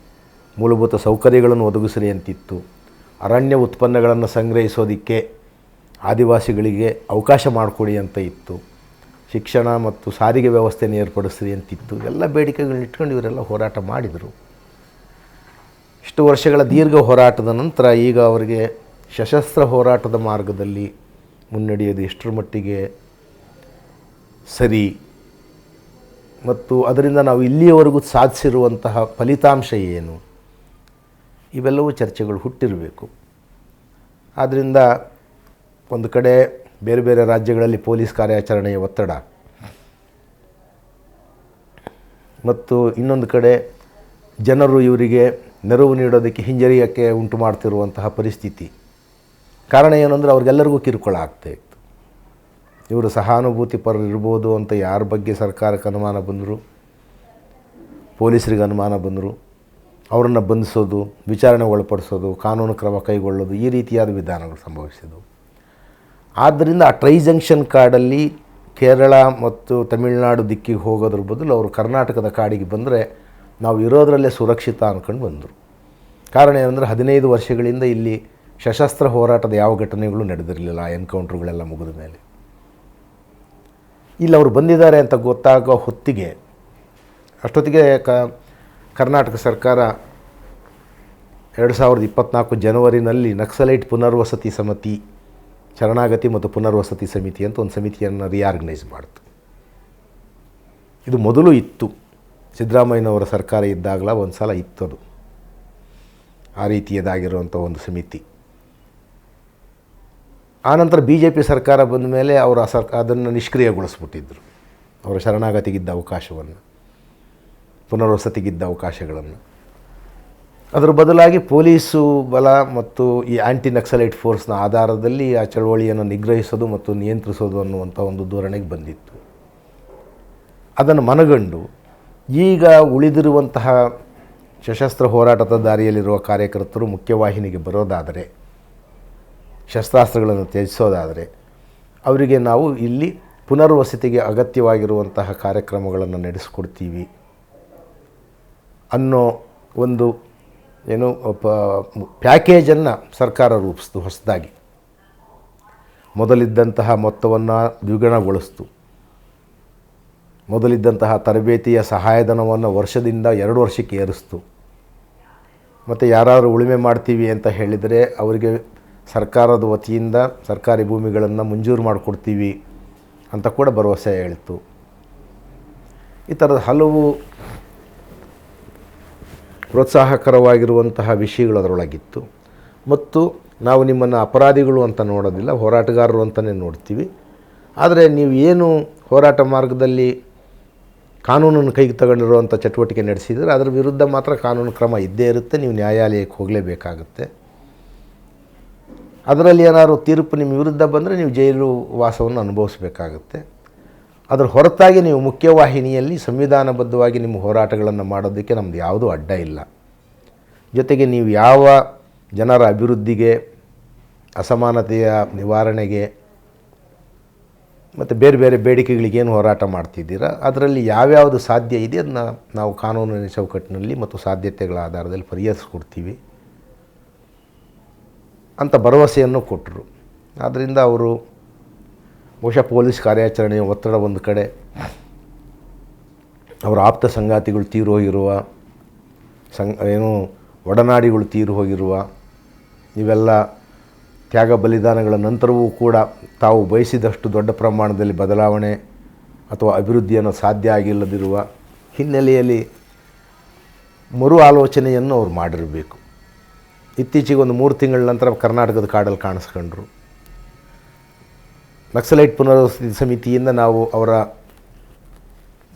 ಮೂಲಭೂತ ಸೌಕರ್ಯಗಳನ್ನು ಒದಗಿಸಲಿ ಅಂತಿತ್ತು. ಅರಣ್ಯ ಉತ್ಪನ್ನಗಳನ್ನು ಸಂಗ್ರಹಿಸೋದಕ್ಕೆ ಆದಿವಾಸಿಗಳಿಗೆ ಅವಕಾಶ ಮಾಡಿಕೊಡಿ ಅಂತ ಇತ್ತು. ಶಿಕ್ಷಣ ಮತ್ತು ಸಾರಿಗೆ ವ್ಯವಸ್ಥೆಯನ್ನು ಏರ್ಪಡಿಸ್ರಿ ಅಂತಿತ್ತು. ಎಲ್ಲ ಬೇಡಿಕೆಗಳನ್ನ ಇಟ್ಕೊಂಡು ಇವರೆಲ್ಲ ಹೋರಾಟ ಮಾಡಿದರು. ಇಷ್ಟು ವರ್ಷಗಳ ದೀರ್ಘ ಹೋರಾಟದ ನಂತರ ಈಗ ಅವರಿಗೆ ಸಶಸ್ತ್ರ ಹೋರಾಟದ ಮಾರ್ಗದಲ್ಲಿ ಮುನ್ನಡೆಯೋದು ಎಷ್ಟರ ಮಟ್ಟಿಗೆ ಸರಿ ಮತ್ತು ಅದರಿಂದ ನಾವು ಇಲ್ಲಿಯವರೆಗೂ ಸಾಧಿಸಿರುವಂತಹ ಫಲಿತಾಂಶ ಏನು, ಇವೆಲ್ಲವೂ ಚರ್ಚೆಗಳು ಹುಟ್ಟಿರಬೇಕು. ಆದ್ದರಿಂದ ಒಂದು ಕಡೆ ಬೇರೆ ಬೇರೆ ರಾಜ್ಯಗಳಲ್ಲಿ ಪೊಲೀಸ್ ಕಾರ್ಯಾಚರಣೆಯ ಒತ್ತಡ ಮತ್ತು ಇನ್ನೊಂದು ಕಡೆ ಜನರು ಇವರಿಗೆ ನೆರವು ನೀಡೋದಕ್ಕೆ ಹಿಂಜರಿಯೋಕ್ಕೆ ಉಂಟು ಮಾಡ್ತಿರುವಂತಹ ಪರಿಸ್ಥಿತಿ. ಕಾರಣ ಏನಂದರೆ ಅವ್ರಿಗೆಲ್ಲರಿಗೂ ಕಿರುಕುಳ ಆಗ್ತಾಯಿತ್ತು. ಇವರು ಸಹಾನುಭೂತಿ ಪರರು ಇರ್ಬೋದು ಅಂತ ಯಾರ ಬಗ್ಗೆ ಸರ್ಕಾರಕ್ಕೆ ಅನುಮಾನ ಬಂದರು, ಪೊಲೀಸರಿಗೆ ಅನುಮಾನ ಬಂದರು, ಅವರನ್ನು ಬಂಧಿಸೋದು, ವಿಚಾರಣೆ ಒಳಪಡಿಸೋದು, ಕಾನೂನು ಕ್ರಮ ಕೈಗೊಳ್ಳೋದು, ಈ ರೀತಿಯಾದ ವಿಧಾನಗಳು ಸಂಭವಿಸಿದವು. ಆದ್ದರಿಂದ ಆ ಟ್ರೈ ಜಂಕ್ಷನ್ ಕಾಡಲ್ಲಿ ಕೇರಳ ಮತ್ತು ತಮಿಳುನಾಡು ದಿಕ್ಕಿಗೆ ಹೋಗೋದ್ರ ಬದಲು ಅವರು ಕರ್ನಾಟಕದ ಕಾಡಿಗೆ ಬಂದರೆ ನಾವು ಇರೋದರಲ್ಲೇ ಸುರಕ್ಷಿತ ಅಂದ್ಕೊಂಡು ಬಂದರು. ಕಾರಣ ಏನಂದರೆ 15 ವರ್ಷಗಳಿಂದ ಇಲ್ಲಿ ಸಶಸ್ತ್ರ ಹೋರಾಟದ ಯಾವ ಘಟನೆಗಳು ನಡೆದಿರಲಿಲ್ಲ. ಎನ್ಕೌಂಟ್ರುಗಳೆಲ್ಲ ಮುಗಿದ ಮೇಲೆ ಇಲ್ಲಿ ಅವರು ಬಂದಿದ್ದಾರೆ ಅಂತ ಗೊತ್ತಾಗೋ ಹೊತ್ತಿಗೆ ಅಷ್ಟೊತ್ತಿಗೆ ಕರ್ನಾಟಕ ಸರ್ಕಾರ 2024 ಜನವರಿನಲ್ಲಿ ನಕ್ಸಲೈಟ್ ಪುನರ್ವಸತಿ ಸಮಿತಿ, ಶರಣಾಗತಿ ಮತ್ತು ಪುನರ್ವಸತಿ ಸಮಿತಿ ಅಂತ ಒಂದು ಸಮಿತಿಯನ್ನು ರಿಆರ್ಗನೈಸ್ ಮಾಡಿತು. ಇದು ಮೊದಲು ಇತ್ತು, ಸಿದ್ದರಾಮಯ್ಯನವರ ಸರ್ಕಾರ ಇದ್ದಾಗಲ ಒಂದು ಸಲ ಇತ್ತದು, ಆ ರೀತಿಯದಾಗಿರುವಂಥ ಒಂದು ಸಮಿತಿ. ಆನಂತರ BJP ಸರ್ಕಾರ ಬಂದ ಮೇಲೆ ಅವರು ಅದನ್ನು ನಿಷ್ಕ್ರಿಯಗೊಳಿಸ್ಬಿಟ್ಟಿದ್ರು. ಅವರ ಶರಣಾಗತಿಗಿದ್ದ ಅವಕಾಶವನ್ನು, ಪುನರ್ವಸತಿಗಿದ್ದ ಅವಕಾಶಗಳನ್ನು. ಅದರ ಬದಲಾಗಿ ಪೊಲೀಸು ಬಲ ಮತ್ತು ಈ ಆ್ಯಂಟಿ ನಕ್ಸಲೈಟ್ ಫೋರ್ಸ್ನ ಆಧಾರದಲ್ಲಿ ಆ ಚಳವಳಿಯನ್ನು ನಿಗ್ರಹಿಸೋದು ಮತ್ತು ನಿಯಂತ್ರಿಸೋದು ಅನ್ನುವಂಥ ಒಂದು ಧೋರಣೆಗೆ ಬಂದಿತ್ತು. ಅದನ್ನು ಮನಗಂಡು ಈಗ ಉಳಿದಿರುವಂತಹ ಸಶಸ್ತ್ರ ಹೋರಾಟದ ದಾರಿಯಲ್ಲಿರುವ ಕಾರ್ಯಕರ್ತರು ಮುಖ್ಯವಾಹಿನಿಗೆ ಬರೋದಾದರೆ, ಶಸ್ತ್ರಾಸ್ತ್ರಗಳನ್ನು ತ್ಯಜಿಸೋದಾದರೆ ಅವರಿಗೆ ನಾವು ಇಲ್ಲಿ ಪುನರ್ವಸತಿಗೆ ಅಗತ್ಯವಾಗಿರುವಂತಹ ಕಾರ್ಯಕ್ರಮಗಳನ್ನು ನಡೆಸಿಕೊಡ್ತೀವಿ ಅನ್ನೋ ಒಂದು ಪ್ಯಾಕೇಜನ್ನು ಸರ್ಕಾರ ರೂಪಿಸ್ತು. ಹೊಸದಾಗಿ ಮೊದಲಿದ್ದಂತಹ ಮೊತ್ತವನ್ನು ದ್ವಿಗುಣಗೊಳಿಸ್ತು. ಮೊದಲಿದ್ದಂತಹ ತರಬೇತಿಯ ಸಹಾಯಧನವನ್ನು ವರ್ಷದಿಂದ 2 ವರ್ಷಕ್ಕೆ ಏರಿಸ್ತು. ಮತ್ತು ಯಾರಾದರೂ ಉಳುಮೆ ಮಾಡ್ತೀವಿ ಅಂತ ಹೇಳಿದರೆ ಅವರಿಗೆ ಸರ್ಕಾರದ ವತಿಯಿಂದ ಸರ್ಕಾರಿ ಭೂಮಿಗಳನ್ನು ಮಂಜೂರು ಮಾಡಿಕೊಡ್ತೀವಿ ಅಂತ ಕೂಡ ಭರವಸೆ ಹೇಳಿತು. ಈ ಥರದ ಹಲವು ಪ್ರೋತ್ಸಾಹಕರವಾಗಿರುವಂತಹ ವಿಷಯಗಳು ಅದರೊಳಗಿತ್ತು. ಮತ್ತು ನಾವು ನಿಮ್ಮನ್ನು ಅಪರಾಧಿಗಳು ಅಂತ ನೋಡೋದಿಲ್ಲ, ಹೋರಾಟಗಾರರು ಅಂತಲೇ ನೋಡ್ತೀವಿ. ಆದರೆ ನೀವು ಏನು ಹೋರಾಟ ಮಾರ್ಗದಲ್ಲಿ ಕಾನೂನನ್ನು ಕೈಗೆ ತಗೊಂಡಿರುವಂಥ ಚಟುವಟಿಕೆ ನಡೆಸಿದರೆ ಅದರ ವಿರುದ್ಧ ಮಾತ್ರ ಕಾನೂನು ಕ್ರಮ ಇದ್ದೇ ಇರುತ್ತೆ. ನೀವು ನ್ಯಾಯಾಲಯಕ್ಕೆ ಹೋಗಲೇಬೇಕಾಗುತ್ತೆ. ಅದರಲ್ಲಿ ಏನಾದ್ರು ತೀರ್ಪು ನಿಮ್ಮ ವಿರುದ್ಧ ಬಂದರೆ ನೀವು ಜೈಲು ವಾಸವನ್ನು ಅನುಭವಿಸಬೇಕಾಗುತ್ತೆ. ಅದರ ಹೊರತಾಗಿ ನೀವು ಮುಖ್ಯವಾಹಿನಿಯಲ್ಲಿ ಸಂವಿಧಾನಬದ್ಧವಾಗಿ ನಿಮ್ಮ ಹೋರಾಟಗಳನ್ನು ಮಾಡೋದಕ್ಕೆ ನಮ್ಮದು ಯಾವುದೂ ಅಡ್ಡ ಇಲ್ಲ. ಜೊತೆಗೆ ನೀವು ಯಾವ ಜನರ ಅಭಿವೃದ್ಧಿಗೆ, ಅಸಮಾನತೆಯ ನಿವಾರಣೆಗೆ ಮತ್ತು ಬೇರೆ ಬೇರೆ ಬೇಡಿಕೆಗಳಿಗೇನು ಹೋರಾಟ ಮಾಡ್ತಿದ್ದೀರಾ ಅದರಲ್ಲಿ ಯಾವ್ಯಾವುದು ಸಾಧ್ಯ ಇದೆ ಅದನ್ನು ನಾವು ಕಾನೂನಿನ ಚೌಕಟ್ಟಿನಲ್ಲಿ ಮತ್ತು ಸಾಧ್ಯತೆಗಳ ಆಧಾರದಲ್ಲಿ ಪರಿಹರಿಸ್ಕೊಡ್ತೀವಿ ಅಂತ ಭರವಸೆಯನ್ನು ಕೊಟ್ಟರು. ಆದ್ದರಿಂದ ಅವರು ಬಹುಶಃ ಪೊಲೀಸ್ ಕಾರ್ಯಾಚರಣೆಯ ಒತ್ತಡ ಒಂದು ಕಡೆ, ಅವರ ಆಪ್ತ ಸಂಗಾತಿಗಳು ತೀರು ಹೋಗಿರುವ ಒಡನಾಡಿಗಳು ತೀರು ಹೋಗಿರುವ ಇವೆಲ್ಲ ತ್ಯಾಗ ಬಲಿದಾನಗಳ ನಂತರವೂ ಕೂಡ ತಾವು ಬಯಸಿದಷ್ಟು ದೊಡ್ಡ ಪ್ರಮಾಣದಲ್ಲಿ ಬದಲಾವಣೆ ಅಥವಾ ಅಭಿವೃದ್ಧಿಯನ್ನು ಸಾಧ್ಯ ಆಗಿಲ್ಲದಿರುವ ಹಿನ್ನೆಲೆಯಲ್ಲಿ ಮರು ಆಲೋಚನೆಯನ್ನು ಅವ್ರು ಮಾಡಿರಬೇಕು. ಇತ್ತೀಚೆಗೆ ಒಂದು 3 ತಿಂಗಳ ನಂತರ ಕರ್ನಾಟಕದ ಕಾಡಲ್ಲಿ ಕಾಣಿಸ್ಕೊಂಡ್ರು. ನಕ್ಸಲೈಟ್ ಪುನರ್ವಸತಿ ಸಮಿತಿಯಿಂದ ನಾವು ಅವರ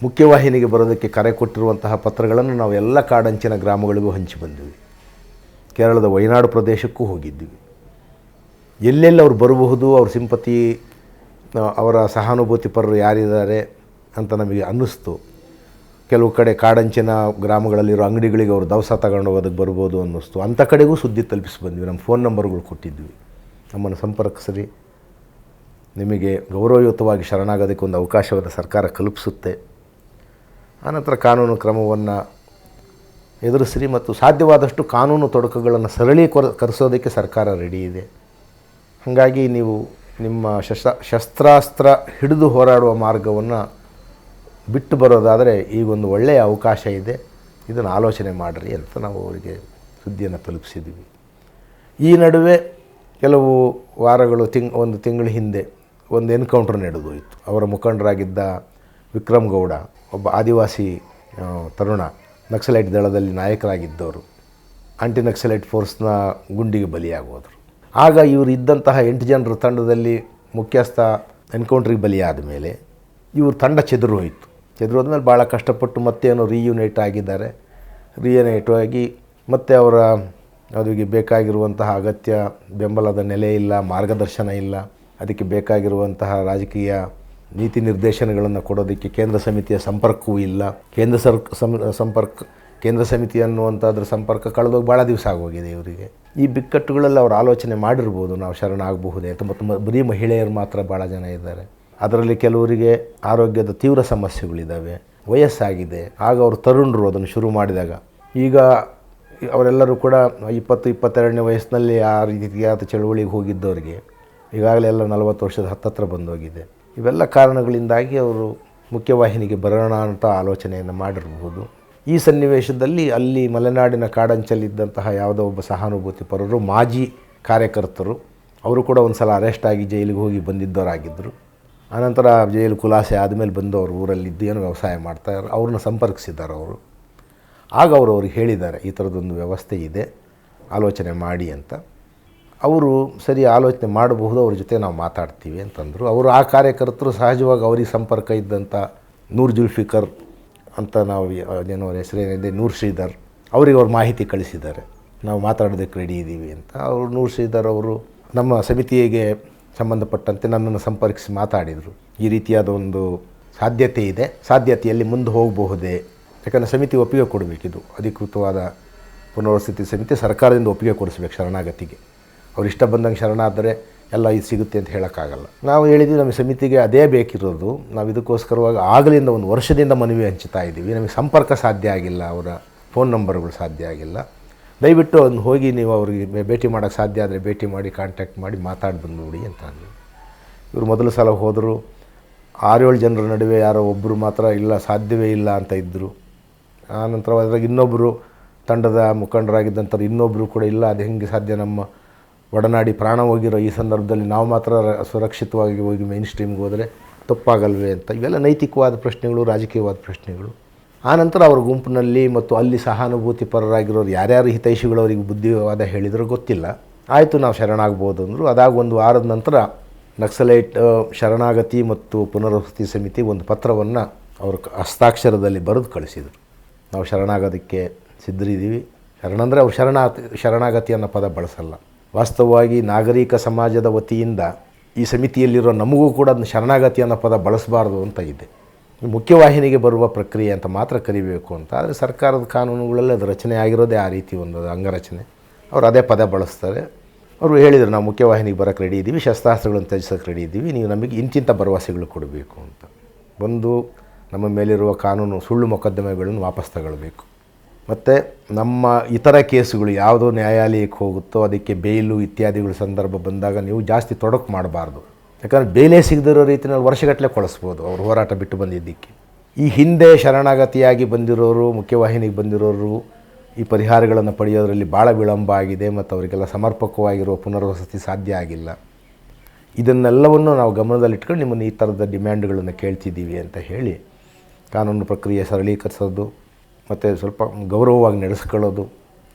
ಮುಖ್ಯವಾಹಿನಿಗೆ ಬರೋದಕ್ಕೆ ಕರೆ ಕೊಟ್ಟಿರುವಂತಹ ಪತ್ರಗಳನ್ನು ನಾವು ಎಲ್ಲ ಕಾಡಂಚಿನ ಗ್ರಾಮಗಳಿಗೂ ಹಂಚಿ ಬಂದಿವಿ. ಕೇರಳದ ವಯನಾಡು ಪ್ರದೇಶಕ್ಕೂ ಹೋಗಿದ್ದೀವಿ. ಎಲ್ಲೆಲ್ಲಿ ಅವ್ರು ಬರಬಹುದು, ಅವ್ರ ಸಿಂಪತಿ, ಅವರ ಸಹಾನುಭೂತಿ ಪರರು ಯಾರಿದ್ದಾರೆ ಅಂತ ನಮಗೆ ಅನ್ನಿಸ್ತು. ಕೆಲವು ಕಡೆ ಕಾಡಂಚಿನ ಗ್ರಾಮಗಳಲ್ಲಿರೋ ಅಂಗಡಿಗಳಿಗೆ ಅವರು ದವಸ ತಗೊಂಡು ಹೋಗೋದಕ್ಕೆ ಬರ್ಬೋದು ಅನ್ನಿಸ್ತು. ಅಂಥ ಕಡೆಗೂ ಸುದ್ದಿ ತಲುಪಿಸಿ ಬಂದ್ವಿ. ನಮ್ಮ ಫೋನ್ ನಂಬರ್ಗಳು ಕೊಟ್ಟಿದ್ವಿ, ನಮ್ಮನ್ನು ಸಂಪರ್ಕಿಸ್ರಿ, ನಿಮಗೆ ಗೌರವಯುತವಾಗಿ ಶರಣಾಗೋದಕ್ಕೆ ಒಂದು ಅವಕಾಶವನ್ನು ಸರ್ಕಾರ ಕಲ್ಪಿಸುತ್ತೆ. ಆನಂತರ ಕಾನೂನು ಕ್ರಮವನ್ನು ಎದುರಿಸ್ರಿ ಮತ್ತು ಸಾಧ್ಯವಾದಷ್ಟು ಕಾನೂನು ತೊಡಕುಗಳನ್ನು ಸರಳೀಕರಿಸೋದಕ್ಕೆ ಸರ್ಕಾರ ರೆಡಿ ಇದೆ. ಹಾಗಾಗಿ ನೀವು ನಿಮ್ಮ ಶಸ್ತ್ರಾಸ್ತ್ರ ಹಿಡಿದು ಹೋರಾಡುವ ಮಾರ್ಗವನ್ನು ಬಿಟ್ಟು ಬರೋದಾದರೆ ಈಗೊಂದು ಒಳ್ಳೆಯ ಅವಕಾಶ ಇದೆ, ಇದನ್ನು ಆಲೋಚನೆ ಮಾಡಿರಿ ಅಂತ ನಾವು ಅವರಿಗೆ ಸುದ್ದಿಯನ್ನು ತಲುಪಿಸಿದ್ವಿ. ಈ ನಡುವೆ ಕೆಲವು ವಾರಗಳು ಒಂದು ತಿಂಗಳ ಹಿಂದೆ ಒಂದು ಎನ್ಕೌಂಟರ್ ನಡೆದೋಯಿತು. ಅವರ ಮುಖಂಡರಾಗಿದ್ದ ವಿಕ್ರಮ್ ಗೌಡ, ಒಬ್ಬ ಆದಿವಾಸಿ ತರುಣ, ನಕ್ಸಲೈಟ್ ದಳದಲ್ಲಿ ನಾಯಕರಾಗಿದ್ದವರು, ಆಂಟಿ ನಕ್ಸಲೈಟ್ ಫೋರ್ಸ್ನ ಗುಂಡಿಗೆ ಬಲಿಯಾಗೋದ್ರು. ಆಗ ಇವರು ಇದ್ದಂತಹ 8 ಜನರ ತಂಡದಲ್ಲಿ ಮುಖ್ಯಸ್ಥ ಎನ್ಕೌಂಟ್ರಿಗೆ ಬಲಿಯಾದ ಮೇಲೆ ಇವರು ತಂಡ ಚೆದರೋದ್ಮೇಲೆ ಭಾಳ ಕಷ್ಟಪಟ್ಟು ಮತ್ತೇನೋ ರೀಯುನೈಟ್ ಆಗಿದ್ದಾರೆ. ರೀಯುನೈಟ್ ಆಗಿ ಮತ್ತೆ ಅವರಿಗೆ ಬೇಕಾಗಿರುವಂತಹ ಅಗತ್ಯ ಬೆಂಬಲದ ನೆಲೆ ಇಲ್ಲ, ಮಾರ್ಗದರ್ಶನ ಇಲ್ಲ. ಅದಕ್ಕೆ ಬೇಕಾಗಿರುವಂತಹ ರಾಜಕೀಯ ನೀತಿ ನಿರ್ದೇಶನಗಳನ್ನು ಕೊಡೋದಕ್ಕೆ ಕೇಂದ್ರ ಸಮಿತಿಯ ಸಂಪರ್ಕವೂ ಇಲ್ಲ. ಕೇಂದ್ರ ಸಮಿತಿ ಅನ್ನುವಂಥದ್ರ ಸಂಪರ್ಕ ಕಳೆದೋಗಿ ಭಾಳ ದಿವಸ ಆಗೋಗಿದೆ ಇವರಿಗೆ. ಈ ಬಿಕ್ಕಟ್ಟುಗಳಲ್ಲಿ ಅವರು ಆಲೋಚನೆ ಮಾಡಿರ್ಬೋದು, ನಾವು ಶರಣಾಗಬಹುದೇ ಅಂತ. ಮತ್ತು ಬರೀ ಮಹಿಳೆಯರು ಮಾತ್ರ ಭಾಳ ಜನ ಇದ್ದಾರೆ. ಅದರಲ್ಲಿ ಕೆಲವರಿಗೆ ಆರೋಗ್ಯದ ತೀವ್ರ ಸಮಸ್ಯೆಗಳಿದ್ದಾವೆ, ವಯಸ್ಸಾಗಿದೆ. ಆಗ ಅವರು ತರುಣರು ಅದನ್ನು ಶುರು ಮಾಡಿದಾಗ. ಈಗ ಅವರೆಲ್ಲರೂ ಕೂಡ 20-22ನೇ ವಯಸ್ಸಿನಲ್ಲಿ ಆ ರೀತಿಯಾದ ಚಳುವಳಿಗೆ ಹೋಗಿದ್ದವರಿಗೆ ಈಗಾಗಲೇ ಎಲ್ಲ 40 ವರ್ಷದ ಹತ್ತತ್ರ ಬಂದೋಗಿದೆ. ಇವೆಲ್ಲ ಕಾರಣಗಳಿಂದಾಗಿ ಅವರು ಮುಖ್ಯವಾಹಿನಿಗೆ ಬರೋಣ ಅಂತ ಆಲೋಚನೆಯನ್ನು ಮಾಡಿರಬಹುದು. ಈ ಸನ್ನಿವೇಶದಲ್ಲಿ ಅಲ್ಲಿ ಮಲೆನಾಡಿನ ಕಾಡಂಚಲ್ಲಿದ್ದಂತಹ ಯಾವುದೋ ಒಬ್ಬ ಸಹಾನುಭೂತಿ ಪರರು, ಮಾಜಿ ಕಾರ್ಯಕರ್ತರು, ಅವರು ಕೂಡ ಒಂದು ಸಲ ಅರೆಸ್ಟ್ ಆಗಿ ಜೈಲಿಗೆ ಹೋಗಿ ಬಂದಿದ್ದವರಾಗಿದ್ದರು. ಆನಂತರ ಜೈಲು ಖುಲಾಸೆ ಆದಮೇಲೆ ಬಂದವರು ಊರಲ್ಲಿದ್ದು ಏನೋ ವ್ಯವಸಾಯ ಮಾಡ್ತಾರೆ, ಅವ್ರನ್ನ ಸಂಪರ್ಕಿಸಿದ್ದಾರೆ ಅವರು. ಆಗ ಅವರು ಅವ್ರಿಗೆ ಹೇಳಿದ್ದಾರೆ, ಈ ಥರದೊಂದು ವ್ಯವಸ್ಥೆ ಇದೆ, ಆಲೋಚನೆ ಮಾಡಿ ಅಂತ. ಅವರು ಸರಿ ಆಲೋಚನೆ ಮಾಡಬಹುದು, ಅವ್ರ ಜೊತೆ ನಾವು ಮಾತಾಡ್ತೀವಿ ಅಂತಂದರು. ಅವರು ಆ ಕಾರ್ಯಕರ್ತರು ಸಹಜವಾಗಿ ಅವ್ರಿಗೆ ಸಂಪರ್ಕ ಇದ್ದಂಥ ನೂರ್ ಜುಲ್ಫಿಕರ್ ಅಂತ, ನಾವು ಏನೋ ಅವ್ರ ಹೆಸರೇನಿದೆ, ನೂರ್ ಶ್ರೀಧರ್, ಅವರಿಗೆ ಅವ್ರು ಮಾಹಿತಿ ಕಳಿಸಿದ್ದಾರೆ, ನಾವು ಮಾತಾಡೋದಕ್ಕೆ ರೆಡಿ ಇದ್ದೀವಿ ಅಂತ. ಅವರು ನೂರ್ ಶ್ರೀಧರ್ ಅವರು ನಮ್ಮ ಸಮಿತಿಗೆ ಸಂಬಂಧಪಟ್ಟಂತೆ ನನ್ನನ್ನು ಸಂಪರ್ಕಿಸಿ ಮಾತಾಡಿದರು. ಈ ರೀತಿಯಾದ ಒಂದು ಸಾಧ್ಯತೆ ಇದೆ, ಸಾಧ್ಯತೆಯಲ್ಲಿ ಮುಂದೆ ಹೋಗಬಹುದೇ, ಯಾಕಂದರೆ ಸಮಿತಿ ಒಪ್ಪಿಗೆ ಕೊಡಬೇಕಿದು. ಅಧಿಕೃತವಾದ ಪುನರ್ವಸತಿ ಸಮಿತಿ ಸರ್ಕಾರದಿಂದ ಒಪ್ಪಿಗೆ ಕೊಡಿಸ್ಬೇಕು ಶರಣಾಗತಿಗೆ. ಅವ್ರು ಇಷ್ಟ ಬಂದಂಗೆ ಶರಣಾದರೆ ಎಲ್ಲ ಇದು ಸಿಗುತ್ತೆ ಅಂತ ಹೇಳೋಕ್ಕಾಗಲ್ಲ. ನಾವು ಹೇಳಿದ್ವಿ, ನಮ್ಮ ಸಮಿತಿಗೆ ಅದೇ ಬೇಕಿರೋದು. ನಾವು ಇದಕ್ಕೋಸ್ಕರವಾಗಿ ಆಗಲಿಂದ 1 ವರ್ಷದಿಂದ ಮನವಿ ಹಂಚ್ತಾ ಇದ್ದೀವಿ. ನಮಗೆ ಸಂಪರ್ಕ ಸಾಧ್ಯ ಆಗಿಲ್ಲ, ಅವರ ಫೋನ್ ನಂಬರ್ಗಳು ಸಾಧ್ಯ ಆಗಿಲ್ಲ. ದಯವಿಟ್ಟು ಅದನ್ನು ಹೋಗಿ ನೀವು ಅವ್ರಿಗೆ ಭೇಟಿ ಮಾಡೋಕ್ಕೆ ಸಾಧ್ಯ ಆದರೆ ಭೇಟಿ ಮಾಡಿ, ಕಾಂಟ್ಯಾಕ್ಟ್ ಮಾಡಿ ಮಾತಾಡಿ ಬಂದುಬಿಡಿ ಅಂತ ಅಂದರು. ಇವರು ಮೊದಲ ಸಲ ಹೋದರು. 6-7 ಜನರ ನಡುವೆ ಯಾರೋ ಒಬ್ಬರು ಮಾತ್ರ ಇಲ್ಲ, ಸಾಧ್ಯವೇ ಇಲ್ಲ ಅಂತ ಇದ್ದರು. ಆನಂತರ ಅದ್ರಾಗ ಇನ್ನೊಬ್ಬರು ತಂಡದ ಮುಖಂಡರಾಗಿದ್ದಂಥವ್ರು ಇನ್ನೊಬ್ಬರು ಕೂಡ ಇಲ್ಲ, ಅದು ಹೆಂಗೆ ಸಾಧ್ಯ, ನಮ್ಮ ಒಡನಾಡಿ ಪ್ರಾಣ ಹೋಗಿರೋ ಈ ಸಂದರ್ಭದಲ್ಲಿ ನಾವು ಮಾತ್ರ ಸುರಕ್ಷಿತವಾಗಿ ಹೋಗಿ ಮೈನ್ ಸ್ಟ್ರೀಮ್ಗೆ ಹೋದರೆ ತಪ್ಪಾಗಲ್ವೇ ಅಂತ. ಇವೆಲ್ಲ ನೈತಿಕವಾದ ಪ್ರಶ್ನೆಗಳು, ರಾಜಕೀಯವಾದ ಪ್ರಶ್ನೆಗಳು. ಆನಂತರ ಅವ್ರ ಗುಂಪಿನಲ್ಲಿ ಮತ್ತು ಅಲ್ಲಿ ಸಹಾನುಭೂತಿ ಪರರಾಗಿರೋರು ಯಾರ್ಯಾರು ಹಿತೈಷಿಗಳು ಅವರಿಗೆ ಬುದ್ಧಿವಾದ ಹೇಳಿದರೂ ಗೊತ್ತಿಲ್ಲ. ಆಯಿತು, ನಾವು ಶರಣಾಗ್ಬೋದು ಅಂದರು. ಅದಾಗ 1 ವಾರದ ನಂತರ ನಕ್ಸಲೈಟ್ ಶರಣಾಗತಿ ಮತ್ತು ಪುನರ್ವಸತಿ ಸಮಿತಿ ಒಂದು ಪತ್ರವನ್ನು ಅವ್ರ ಹಸ್ತಾಕ್ಷರದಲ್ಲಿ ಬರೆದು ಕಳಿಸಿದರು. ನಾವು ಶರಣಾಗೋದಕ್ಕೆ ಸಿದ್ಧರಿದ್ದೀವಿ. ಶರಣಂದರೆ ಅವ್ರು ಶರಣಾಗತಿ ಅನ್ನೋ ಪದ ಬಳಸಲ್ಲ. ವಾಸ್ತವವಾಗಿ ನಾಗರಿಕ ಸಮಾಜದ ವತಿಯಿಂದ ಈ ಸಮಿತಿಯಲ್ಲಿರೋ ನಮಗೂ ಕೂಡ ಅದನ್ನು ಶರಣಾಗತಿ ಅನ್ನೋ ಪದ ಬಳಸಬಾರ್ದು ಅಂತ ಇದೆ. ಮುಖ್ಯವಾಹಿನಿಗೆ ಬರುವ ಪ್ರಕ್ರಿಯೆ ಅಂತ ಮಾತ್ರ ಕರಿಬೇಕು ಅಂತ. ಆದರೆ ಸರ್ಕಾರದ ಕಾನೂನುಗಳಲ್ಲಿ ಅದು ರಚನೆ ಆಗಿರೋದೇ ಆ ರೀತಿ ಒಂದು ಅಂಗರಚನೆ. ಅವರು ಅದೇ ಪದ ಬಳಸ್ತಾರೆ. ಅವರು ಹೇಳಿದರು, ನಾವು ಮುಖ್ಯವಾಹಿನಿಗೆ ಬರೋಕ್ಕೆ ರೆಡಿ ಇದ್ದೀವಿ, ಶಸ್ತ್ರಾಸ್ತ್ರಗಳನ್ನು ತ್ಯಜಿಸೋಕ್ಕೆ ರೆಡಿ ಇದ್ದೀವಿ, ನೀವು ನಮಗೆ ಇಂತಿಂಥ ಭರವಸೆಗಳು ಕೊಡಬೇಕು ಅಂತ. ಒಂದು, ನಮ್ಮ ಮೇಲಿರುವ ಕಾನೂನು ಸುಳ್ಳು ಮೊಕದ್ದಮೆಗಳನ್ನು ವಾಪಸ್ ತಗೊಳ್ಬೇಕು. ಮತ್ತು ನಮ್ಮ ಇತರ ಕೇಸುಗಳು ಯಾವುದೋ ನ್ಯಾಯಾಲಯಕ್ಕೆ ಹೋಗುತ್ತೋ ಅದಕ್ಕೆ ಬೇಯ್ಲು ಇತ್ಯಾದಿಗಳ ಸಂದರ್ಭ ಬಂದಾಗ ನೀವು ಜಾಸ್ತಿ ತೊಡಕು ಮಾಡಬಾರ್ದು. ಯಾಕಂದರೆ ಬೇಲೆ ಸಿಗದಿರೋ ರೀತಿಯಲ್ಲಿ ವರ್ಷಗಟ್ಟಲೆ ಕೊಳಿಸ್ಬೋದು ಅವರು ಹೋರಾಟ ಬಿಟ್ಟು ಬಂದಿದ್ದಕ್ಕೆ. ಈ ಹಿಂದೆ ಶರಣಾಗತಿಯಾಗಿ ಬಂದಿರೋರು, ಮುಖ್ಯವಾಹಿನಿಗೆ ಬಂದಿರೋರು ಈ ಪರಿಹಾರಗಳನ್ನು ಪಡೆಯೋದರಲ್ಲಿ ಭಾಳ ವಿಳಂಬ ಆಗಿದೆ ಮತ್ತು ಅವರಿಗೆಲ್ಲ ಸಮರ್ಪಕವಾಗಿರುವ ಪುನರ್ವಸತಿ ಸಾಧ್ಯ ಆಗಿಲ್ಲ. ಇದನ್ನೆಲ್ಲವನ್ನು ನಾವು ಗಮನದಲ್ಲಿಟ್ಕೊಂಡು ನಿಮ್ಮನ್ನು ಈ ಥರದ ಡಿಮ್ಯಾಂಡ್ಗಳನ್ನು ಕೇಳ್ತಿದ್ದೀವಿ ಅಂತ ಹೇಳಿ ಕಾನೂನು ಪ್ರಕ್ರಿಯೆ ಸರಳೀಕರಿಸೋದು ಮತ್ತು ಸ್ವಲ್ಪ ಗೌರವವಾಗಿ ನಡೆಸ್ಕೊಳ್ಳೋದು,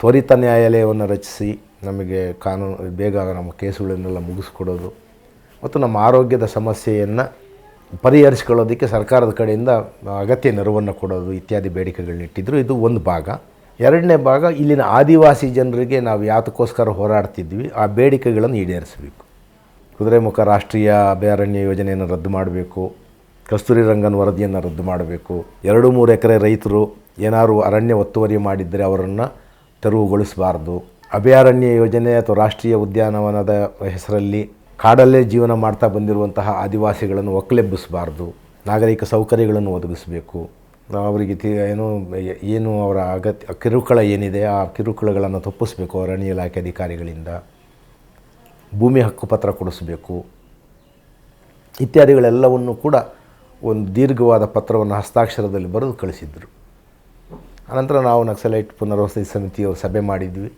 ತ್ವರಿತ ನ್ಯಾಯಾಲಯವನ್ನು ರಚಿಸಿ ನಮಗೆ ಕಾನೂನು ಬೇಗ ನಮ್ಮ ಕೇಸುಗಳನ್ನೆಲ್ಲ ಮುಗಿಸ್ಕೊಡೋದು ಮತ್ತು ನಮ್ಮ ಆರೋಗ್ಯದ ಸಮಸ್ಯೆಯನ್ನು ಪರಿಹರಿಸ್ಕೊಳ್ಳೋದಕ್ಕೆ ಸರ್ಕಾರದ ಕಡೆಯಿಂದ ಅಗತ್ಯ ನೆರವನ್ನು ಕೊಡೋದು ಇತ್ಯಾದಿ ಬೇಡಿಕೆಗಳನ್ನಿಟ್ಟಿದ್ರು. ಇದು ಒಂದು ಭಾಗ. 2ನೇ ಭಾಗ, ಇಲ್ಲಿನ ಆದಿವಾಸಿ ಜನರಿಗೆ ನಾವು ಯಾತಕ್ಕೋಸ್ಕರ ಹೋರಾಡ್ತಿದ್ವಿ ಆ ಬೇಡಿಕೆಗಳನ್ನು ಈಡೇರಿಸಬೇಕು. ಕುದುರೆಮುಖ ರಾಷ್ಟ್ರೀಯ ಅಭಯಾರಣ್ಯ ಯೋಜನೆಯನ್ನು ರದ್ದು ಮಾಡಬೇಕು, ಕಸ್ತೂರಿ ರಂಗನ್ ವರದಿಯನ್ನು ರದ್ದು ಮಾಡಬೇಕು. 2-3 ಎಕರೆ ರೈತರು ಏನಾದ್ರು ಅರಣ್ಯ ಒತ್ತುವರಿ ಮಾಡಿದ್ದರೆ ಅವರನ್ನು ತೆರವುಗೊಳಿಸಬಾರ್ದು. ಅಭಯಾರಣ್ಯ ಯೋಜನೆ ಅಥವಾ ರಾಷ್ಟ್ರೀಯ ಉದ್ಯಾನವನದ ಹೆಸರಲ್ಲಿ ಕಾಡಲ್ಲೇ ಜೀವನ ಮಾಡ್ತಾ ಬಂದಿರುವಂತಹ ಆದಿವಾಸಿಗಳನ್ನು ಒಕ್ಕಲೆಬ್ಬಿಸಬಾರ್ದು. ನಾಗರಿಕ ಸೌಕರ್ಯಗಳನ್ನು ಒದಗಿಸಬೇಕು. ಅವರಿಗೆ ಏನು ಅವರ ಕಿರುಕುಳ ಏನಿದೆ ಆ ಕಿರುಕುಳಗಳನ್ನು ತಪ್ಪಿಸಬೇಕು. ಅರಣ್ಯ ಇಲಾಖೆ ಅಧಿಕಾರಿಗಳಿಂದ ಭೂಮಿ ಹಕ್ಕುಪತ್ರ ಕೊಡಿಸಬೇಕು ಇತ್ಯಾದಿಗಳೆಲ್ಲವನ್ನು ಕೂಡ ಒಂದು ದೀರ್ಘವಾದ ಪತ್ರವನ್ನು ಹಸ್ತಾಕ್ಷರದಲ್ಲಿ ಬರೆದು ಕಳಿಸಿದ್ರು. ಅನಂತರ ನಾವು ನಕ್ಸಲೈಟ್ ಪುನರ್ವಸತಿ ಸಮಿತಿಯವರು ಸಭೆ ಮಾಡಿದ್ವಿ.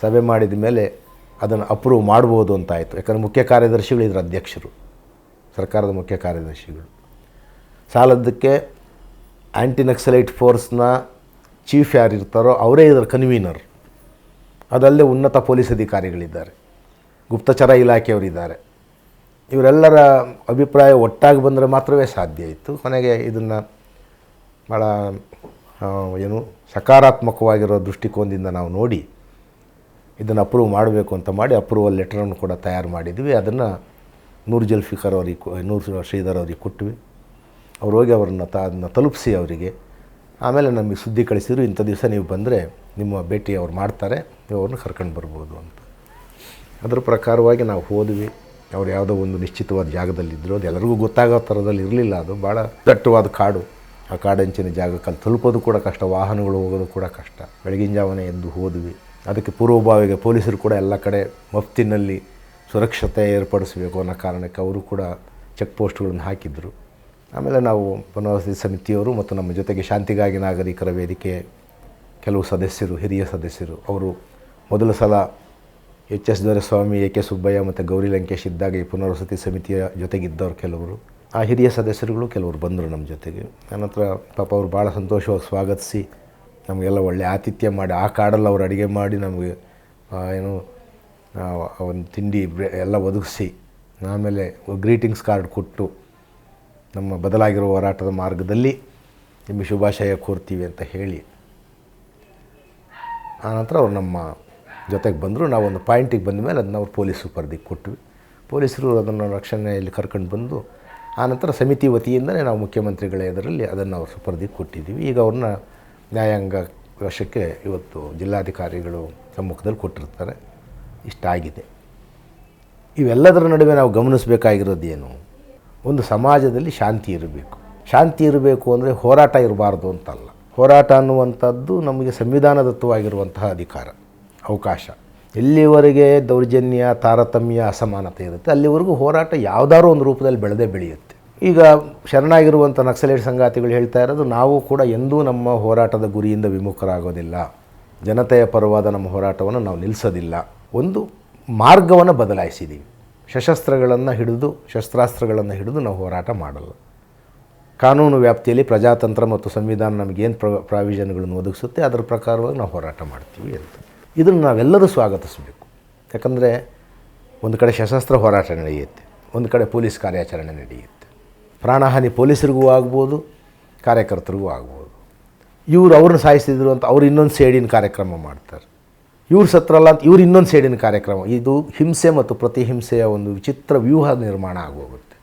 ಸಭೆ ಮಾಡಿದ ಮೇಲೆ ಅದನ್ನು ಅಪ್ರೂವ್ ಮಾಡ್ಬೋದು ಅಂತಾಯಿತು. ಯಾಕಂದರೆ ಮುಖ್ಯ ಕಾರ್ಯದರ್ಶಿಗಳು ಇದರ ಅಧ್ಯಕ್ಷರು, ಸರ್ಕಾರದ ಮುಖ್ಯ ಕಾರ್ಯದರ್ಶಿಗಳು. ಸಾಲದ್ದಕ್ಕೆ ಆ್ಯಂಟಿ ನಕ್ಸಲೈಟ್ ಫೋರ್ಸ್ನ ಚೀಫ್ ಯಾರಿರ್ತಾರೋ ಅವರೇ ಇದರ ಕನ್ವೀನರ್. ಅದಲ್ಲದೆ ಉನ್ನತ ಪೊಲೀಸ್ ಅಧಿಕಾರಿಗಳಿದ್ದಾರೆ, ಗುಪ್ತಚರ ಇಲಾಖೆಯವರಿದ್ದಾರೆ. ಇವರೆಲ್ಲರ ಅಭಿಪ್ರಾಯ ಒಟ್ಟಾಗಿ ಬಂದರೆ ಮಾತ್ರವೇ ಸಾಧ್ಯ ಇತ್ತು. ಕೊನೆಗೆ ಇದನ್ನು ಭಾಳ ಸಕಾರಾತ್ಮಕವಾಗಿರೋ ದೃಷ್ಟಿಕೋನದಿಂದ ನಾವು ನೋಡಿ ಇದನ್ನು ಅಪ್ರೂವ್ ಮಾಡಬೇಕು ಅಂತ ಮಾಡಿ ಅಪ್ರೂವಲ್ ಲೆಟರನ್ನು ಕೂಡ ತಯಾರು ಮಾಡಿದ್ವಿ. ಅದನ್ನು ನೂರ್ ಜುಲ್ಫಿಕರ್ ಅವ್ರಿಗೆ, ನೂರ್ ಶ್ರೀಧರ್ ಅವ್ರಿಗೆ ಕೊಟ್ವಿ. ಅವ್ರು ಹೋಗಿ ಅದನ್ನು ತಲುಪಿಸಿ ಅವರಿಗೆ ಆಮೇಲೆ ನಮಗೆ ಸುದ್ದಿ ಕಳಿಸಿದ್ರು, ಇಂಥ ದಿವಸ ನೀವು ಬಂದರೆ ನಿಮ್ಮ ಭೇಟಿ ಅವ್ರು ಮಾಡ್ತಾರೆ, ನೀವು ಅವ್ರನ್ನ ಕರ್ಕೊಂಡು ಬರ್ಬೋದು ಅಂತ. ಅದರ ಪ್ರಕಾರವಾಗಿ ನಾವು ಹೋದ್ವಿ. ಅವ್ರು ಯಾವುದೋ ಒಂದು ನಿಶ್ಚಿತವಾದ ಜಾಗದಲ್ಲಿದ್ದರು. ಅದು ಎಲ್ಲರಿಗೂ ಗೊತ್ತಾಗೋ ಥರದಲ್ಲಿ ಇರಲಿಲ್ಲ. ಅದು ಭಾಳ ದಟ್ಟವಾದ ಕಾಡು. ಆ ಕಾಡಂಚಿನ ಜಾಗಕ್ಕೆ ಅಲ್ಲಿ ತಲುಪೋದು ಕೂಡ ಕಷ್ಟ, ವಾಹನಗಳು ಹೋಗೋದು ಕೂಡ ಕಷ್ಟ. ಬೆಳಗಿನ ಜಾವನೇ ಎದ್ದು ಹೋದ್ವಿ. ಅದಕ್ಕೆ ಪೂರ್ವಭಾವಿಗೆ ಪೊಲೀಸರು ಕೂಡ ಎಲ್ಲ ಕಡೆ ಮಫ್ತಿನಲ್ಲಿ ಸುರಕ್ಷತೆ ಏರ್ಪಡಿಸಬೇಕು ಅನ್ನೋ ಕಾರಣಕ್ಕೆ ಅವರು ಕೂಡ ಚೆಕ್ ಪೋಸ್ಟ್ಗಳನ್ನು ಹಾಕಿದ್ರು. ಆಮೇಲೆ ನಾವು ಪುನರ್ವಸತಿ ಸಮಿತಿಯವರು ಮತ್ತು ನಮ್ಮ ಜೊತೆಗೆ ಶಾಂತಿಗಾಗಿ ನಾಗರಿಕರ ವೇದಿಕೆ ಕೆಲವು ಸದಸ್ಯರು, ಹಿರಿಯ ಸದಸ್ಯರು, ಅವರು ಮೊದಲ ಸಲ ಎಚ್.ಎಸ್. ದೊರೆಸ್ವಾಮಿ, ಎ.ಕೆ. ಸುಬ್ಬಯ್ಯ ಮತ್ತು ಗೌರಿ ಲಂಕೇಶ್ ಇದ್ದಾಗ ಈ ಪುನರ್ವಸತಿ ಸಮಿತಿಯ ಜೊತೆಗಿದ್ದವರು ಕೆಲವರು, ಆ ಹಿರಿಯ ಸದಸ್ಯರುಗಳು ಕೆಲವರು ಬಂದರು ನಮ್ಮ ಜೊತೆಗೆ. ಆನಂತರ ಪಾಪ ಅವರು ಭಾಳ ಸಂತೋಷವಾಗಿ ಸ್ವಾಗತಿಸಿ ನಮಗೆಲ್ಲ ಒಳ್ಳೆಯ ಆತಿಥ್ಯ ಮಾಡಿ, ಆ ಕಾಡಲ್ಲಿ ಅವರು ಅಡುಗೆ ಮಾಡಿ ನಮಗೆ ಒಂದು ತಿಂಡಿ ಎಲ್ಲ ಒದಗಿಸಿ, ಆಮೇಲೆ ಗ್ರೀಟಿಂಗ್ಸ್ ಕಾರ್ಡ್ ಕೊಟ್ಟು ನಮ್ಮ ಬದಲಾಗಿರೋ ಹೋರಾಟದ ಮಾರ್ಗದಲ್ಲಿ ನಿಮಗೆ ಶುಭಾಶಯ ಕೋರ್ತೀವಿ ಅಂತ ಹೇಳಿ ಆನಂತರ ಅವ್ರು ನಮ್ಮ ಜೊತೆಗೆ ಬಂದರು. ನಾವೊಂದು ಪಾಯಿಂಟಿಗೆ ಬಂದ ಮೇಲೆ ಅದನ್ನ ಅವ್ರು ಪೊಲೀಸ್ ಸುಪರ್ದಿಗೆ ಕೊಟ್ವಿ. ಪೊಲೀಸರು ಅದನ್ನು ರಕ್ಷಣೆಯಲ್ಲಿ ಕರ್ಕೊಂಡು ಬಂದು ಆನಂತರ ಸಮಿತಿ ವತಿಯಿಂದಲೇ ನಾವು ಮುಖ್ಯಮಂತ್ರಿಗಳ ಎದುರಲ್ಲಿ ಅದನ್ನು ಅವ್ರ ಸುಪರ್ದಿಗೆ ಕೊಟ್ಟಿದ್ದೀವಿ. ಈಗ ಅವ್ರನ್ನ ನ್ಯಾಯಾಂಗ ವಶಕ್ಕೆ ಇವತ್ತು ಜಿಲ್ಲಾಧಿಕಾರಿಗಳು ಸಮ್ಮುಖದಲ್ಲಿ ಕೊಟ್ಟಿರ್ತಾರೆ. ಇಷ್ಟಾಗಿದೆ. ಇವೆಲ್ಲದರ ನಡುವೆ ನಾವು ಗಮನಿಸಬೇಕಾಗಿರೋದೇನು? ಒಂದು ಸಮಾಜದಲ್ಲಿ ಶಾಂತಿ ಇರಬೇಕು. ಶಾಂತಿ ಇರಬೇಕು ಅಂದರೆ ಹೋರಾಟ ಇರಬಾರ್ದು ಅಂತಲ್ಲ. ಹೋರಾಟ ಅನ್ನುವಂಥದ್ದು ನಮಗೆ ಸಂವಿಧಾನದತ್ತವಾಗಿರುವಂತಹ ಅಧಿಕಾರ, ಅವಕಾಶ. ಎಲ್ಲಿವರೆಗೆ ದೌರ್ಜನ್ಯ, ತಾರತಮ್ಯ, ಅಸಮಾನತೆ ಇರುತ್ತೆ ಅಲ್ಲಿವರೆಗೂ ಹೋರಾಟ ಯಾವುದಾದ್ರೂ ಒಂದು ರೂಪದಲ್ಲಿ ಬೆಳೆದೇ ಬೆಳೆಯುತ್ತೆ. ಈಗ ಶರಣಾಗಿರುವಂಥ ನಕ್ಸಲೈಟ್ ಸಂಗಾತಿಗಳು ಹೇಳ್ತಾ ಇರೋದು, ನಾವು ಕೂಡ ಎಂದೂ ನಮ್ಮ ಹೋರಾಟದ ಗುರಿಯಿಂದ ವಿಮುಖರಾಗೋದಿಲ್ಲ, ಜನತೆಯ ಪರವಾದ ನಮ್ಮ ಹೋರಾಟವನ್ನು ನಾವು ನಿಲ್ಲಿಸೋದಿಲ್ಲ. ಒಂದು ಮಾರ್ಗವನ್ನು ಬದಲಾಯಿಸಿದ್ದೀವಿ. ಶಸ್ತ್ರಾಸ್ತ್ರಗಳನ್ನು ಹಿಡಿದು ನಾವು ಹೋರಾಟ ಮಾಡಲ್ಲ. ಕಾನೂನು ವ್ಯಾಪ್ತಿಯಲ್ಲಿ ಪ್ರಜಾತಂತ್ರ ಮತ್ತು ಸಂವಿಧಾನ ನಮಗೇನು ಪ್ರಾವಿಷನ್ಗಳನ್ನು ಒದಗಿಸುತ್ತೆ ಅದರ ಪ್ರಕಾರವಾಗಿ ನಾವು ಹೋರಾಟ ಮಾಡ್ತೀವಿ ಅಂತ. ಇದನ್ನು ನಾವೆಲ್ಲರೂ ಸ್ವಾಗತಿಸಬೇಕು. ಯಾಕಂದರೆ ಒಂದು ಕಡೆ ಸಶಸ್ತ್ರ ಹೋರಾಟ ನಡೆಯುತ್ತೆ, ಒಂದು ಕಡೆ ಪೊಲೀಸ್ ಕಾರ್ಯಾಚರಣೆ ನಡೆಯುತ್ತೆ. ಪ್ರಾಣಹಾನಿ ಪೊಲೀಸರಿಗೂ ಆಗ್ಬೋದು, ಕಾರ್ಯಕರ್ತರಿಗೂ ಆಗ್ಬೋದು. ಅವ್ರನ್ನ ಸಾಯಿಸಿದ್ರು ಅಂತ ಅವ್ರು ಇನ್ನೊಂದು ಸೇಡಿನ ಕಾರ್ಯಕ್ರಮ ಮಾಡ್ತಾರೆ, ಇವ್ರು ಸತ್ರಲ್ಲ ಅಂತ ಇವ್ರು ಇನ್ನೊಂದು ಸೇಡಿನ ಕಾರ್ಯಕ್ರಮ. ಇದು ಹಿಂಸೆ ಮತ್ತು ಪ್ರತಿಹಿಂಸೆಯ ಒಂದು ವಿಚಿತ್ರ ವ್ಯೂಹ ನಿರ್ಮಾಣ ಆಗೋಗುತ್ತೆ.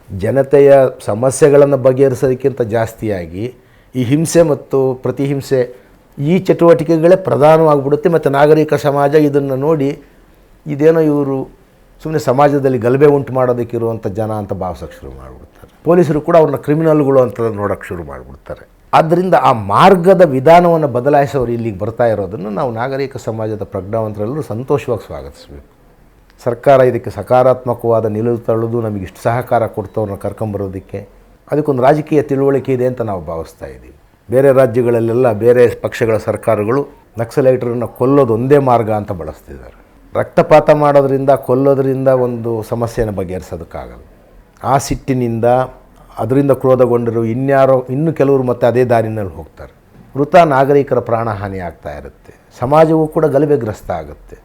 ಜನತೆಯ ಸಮಸ್ಯೆಗಳನ್ನು ಬಗೆಹರಿಸೋದಕ್ಕಿಂತ ಜಾಸ್ತಿಯಾಗಿ ಈ ಹಿಂಸೆ ಮತ್ತು ಪ್ರತಿಹಿಂಸೆ ಈ ಚಟುವಟಿಕೆಗಳೇ ಪ್ರಧಾನವಾಗಿಬಿಡುತ್ತೆ. ಮತ್ತು ನಾಗರಿಕ ಸಮಾಜ ಇದನ್ನು ನೋಡಿ ಇದೇನೋ ಇವರು ಸುಮ್ಮನೆ ಸಮಾಜದಲ್ಲಿ ಗಲಭೆ ಉಂಟು ಮಾಡೋದಕ್ಕಿರುವಂಥ ಜನ ಅಂತ ಭಾವಿಸೋಕ್ಕೆ ಶುರು ಮಾಡಿಬಿಡ್ತಾರೆ. ಪೊಲೀಸರು ಕೂಡ ಅವ್ರನ್ನ ಕ್ರಿಮಿನಲ್ಗಳು ಅಂತ ನೋಡೋಕ್ಕೆ ಶುರು ಮಾಡಿಬಿಡ್ತಾರೆ. ಆದ್ದರಿಂದ ಆ ಮಾರ್ಗದ ವಿಧಾನವನ್ನು ಬದಲಾಯಿಸೋರು ಇಲ್ಲಿಗೆ ಬರ್ತಾ ಇರೋದನ್ನು ನಾವು ನಾಗರಿಕ ಸಮಾಜದ ಪ್ರಜ್ಞಾವಂತರೆಲ್ಲರೂ ಸಂತೋಷವಾಗಿ ಸ್ವಾಗತಿಸಬೇಕು. ಸರ್ಕಾರ ಇದಕ್ಕೆ ಸಕಾರಾತ್ಮಕವಾದ ನಿಲುವು ತಳೆದು ನಮಗೆ ಇಷ್ಟು ಸಹಕಾರ ಕೊಡ್ತವ್ರನ್ನ ಕರ್ಕೊಂಬರೋದಕ್ಕೆ ಅದಕ್ಕೊಂದು ರಾಜಕೀಯ ತಿಳುವಳಿಕೆ ಇದೆ ಅಂತ ನಾವು ಭಾವಿಸ್ತಾ ಇದ್ದೀವಿ. ಬೇರೆ ರಾಜ್ಯಗಳಲ್ಲೆಲ್ಲ ಬೇರೆ ಪಕ್ಷಗಳ ಸರ್ಕಾರಗಳು ನಕ್ಸಲೈಟರನ್ನು ಕೊಲ್ಲೋದು ಒಂದೇ ಮಾರ್ಗ ಅಂತ ಬಳಸ್ತಿದ್ದಾರೆ. ರಕ್ತಪಾತ ಮಾಡೋದ್ರಿಂದ, ಕೊಲ್ಲೋದ್ರಿಂದ ಒಂದು ಸಮಸ್ಯೆನ ಬಗೆಹರಿಸೋದಕ್ಕಾಗಲ್ಲ. ಆ ಸಿಟ್ಟಿನಿಂದ ಅದರಿಂದ ಕ್ರೋಧಗೊಂಡರು ಇನ್ನೂ ಕೆಲವರು ಮತ್ತೆ ಅದೇ ದಾರಿನಲ್ಲಿ ಹೋಗ್ತಾರೆ. ಮೃತ ನಾಗರಿಕರ ಪ್ರಾಣಹಾನಿ ಆಗ್ತಾ ಇರುತ್ತೆ. ಸಮಾಜವೂ ಕೂಡ ಗಲಭೆಗ್ರಸ್ತ ಆಗುತ್ತೆ.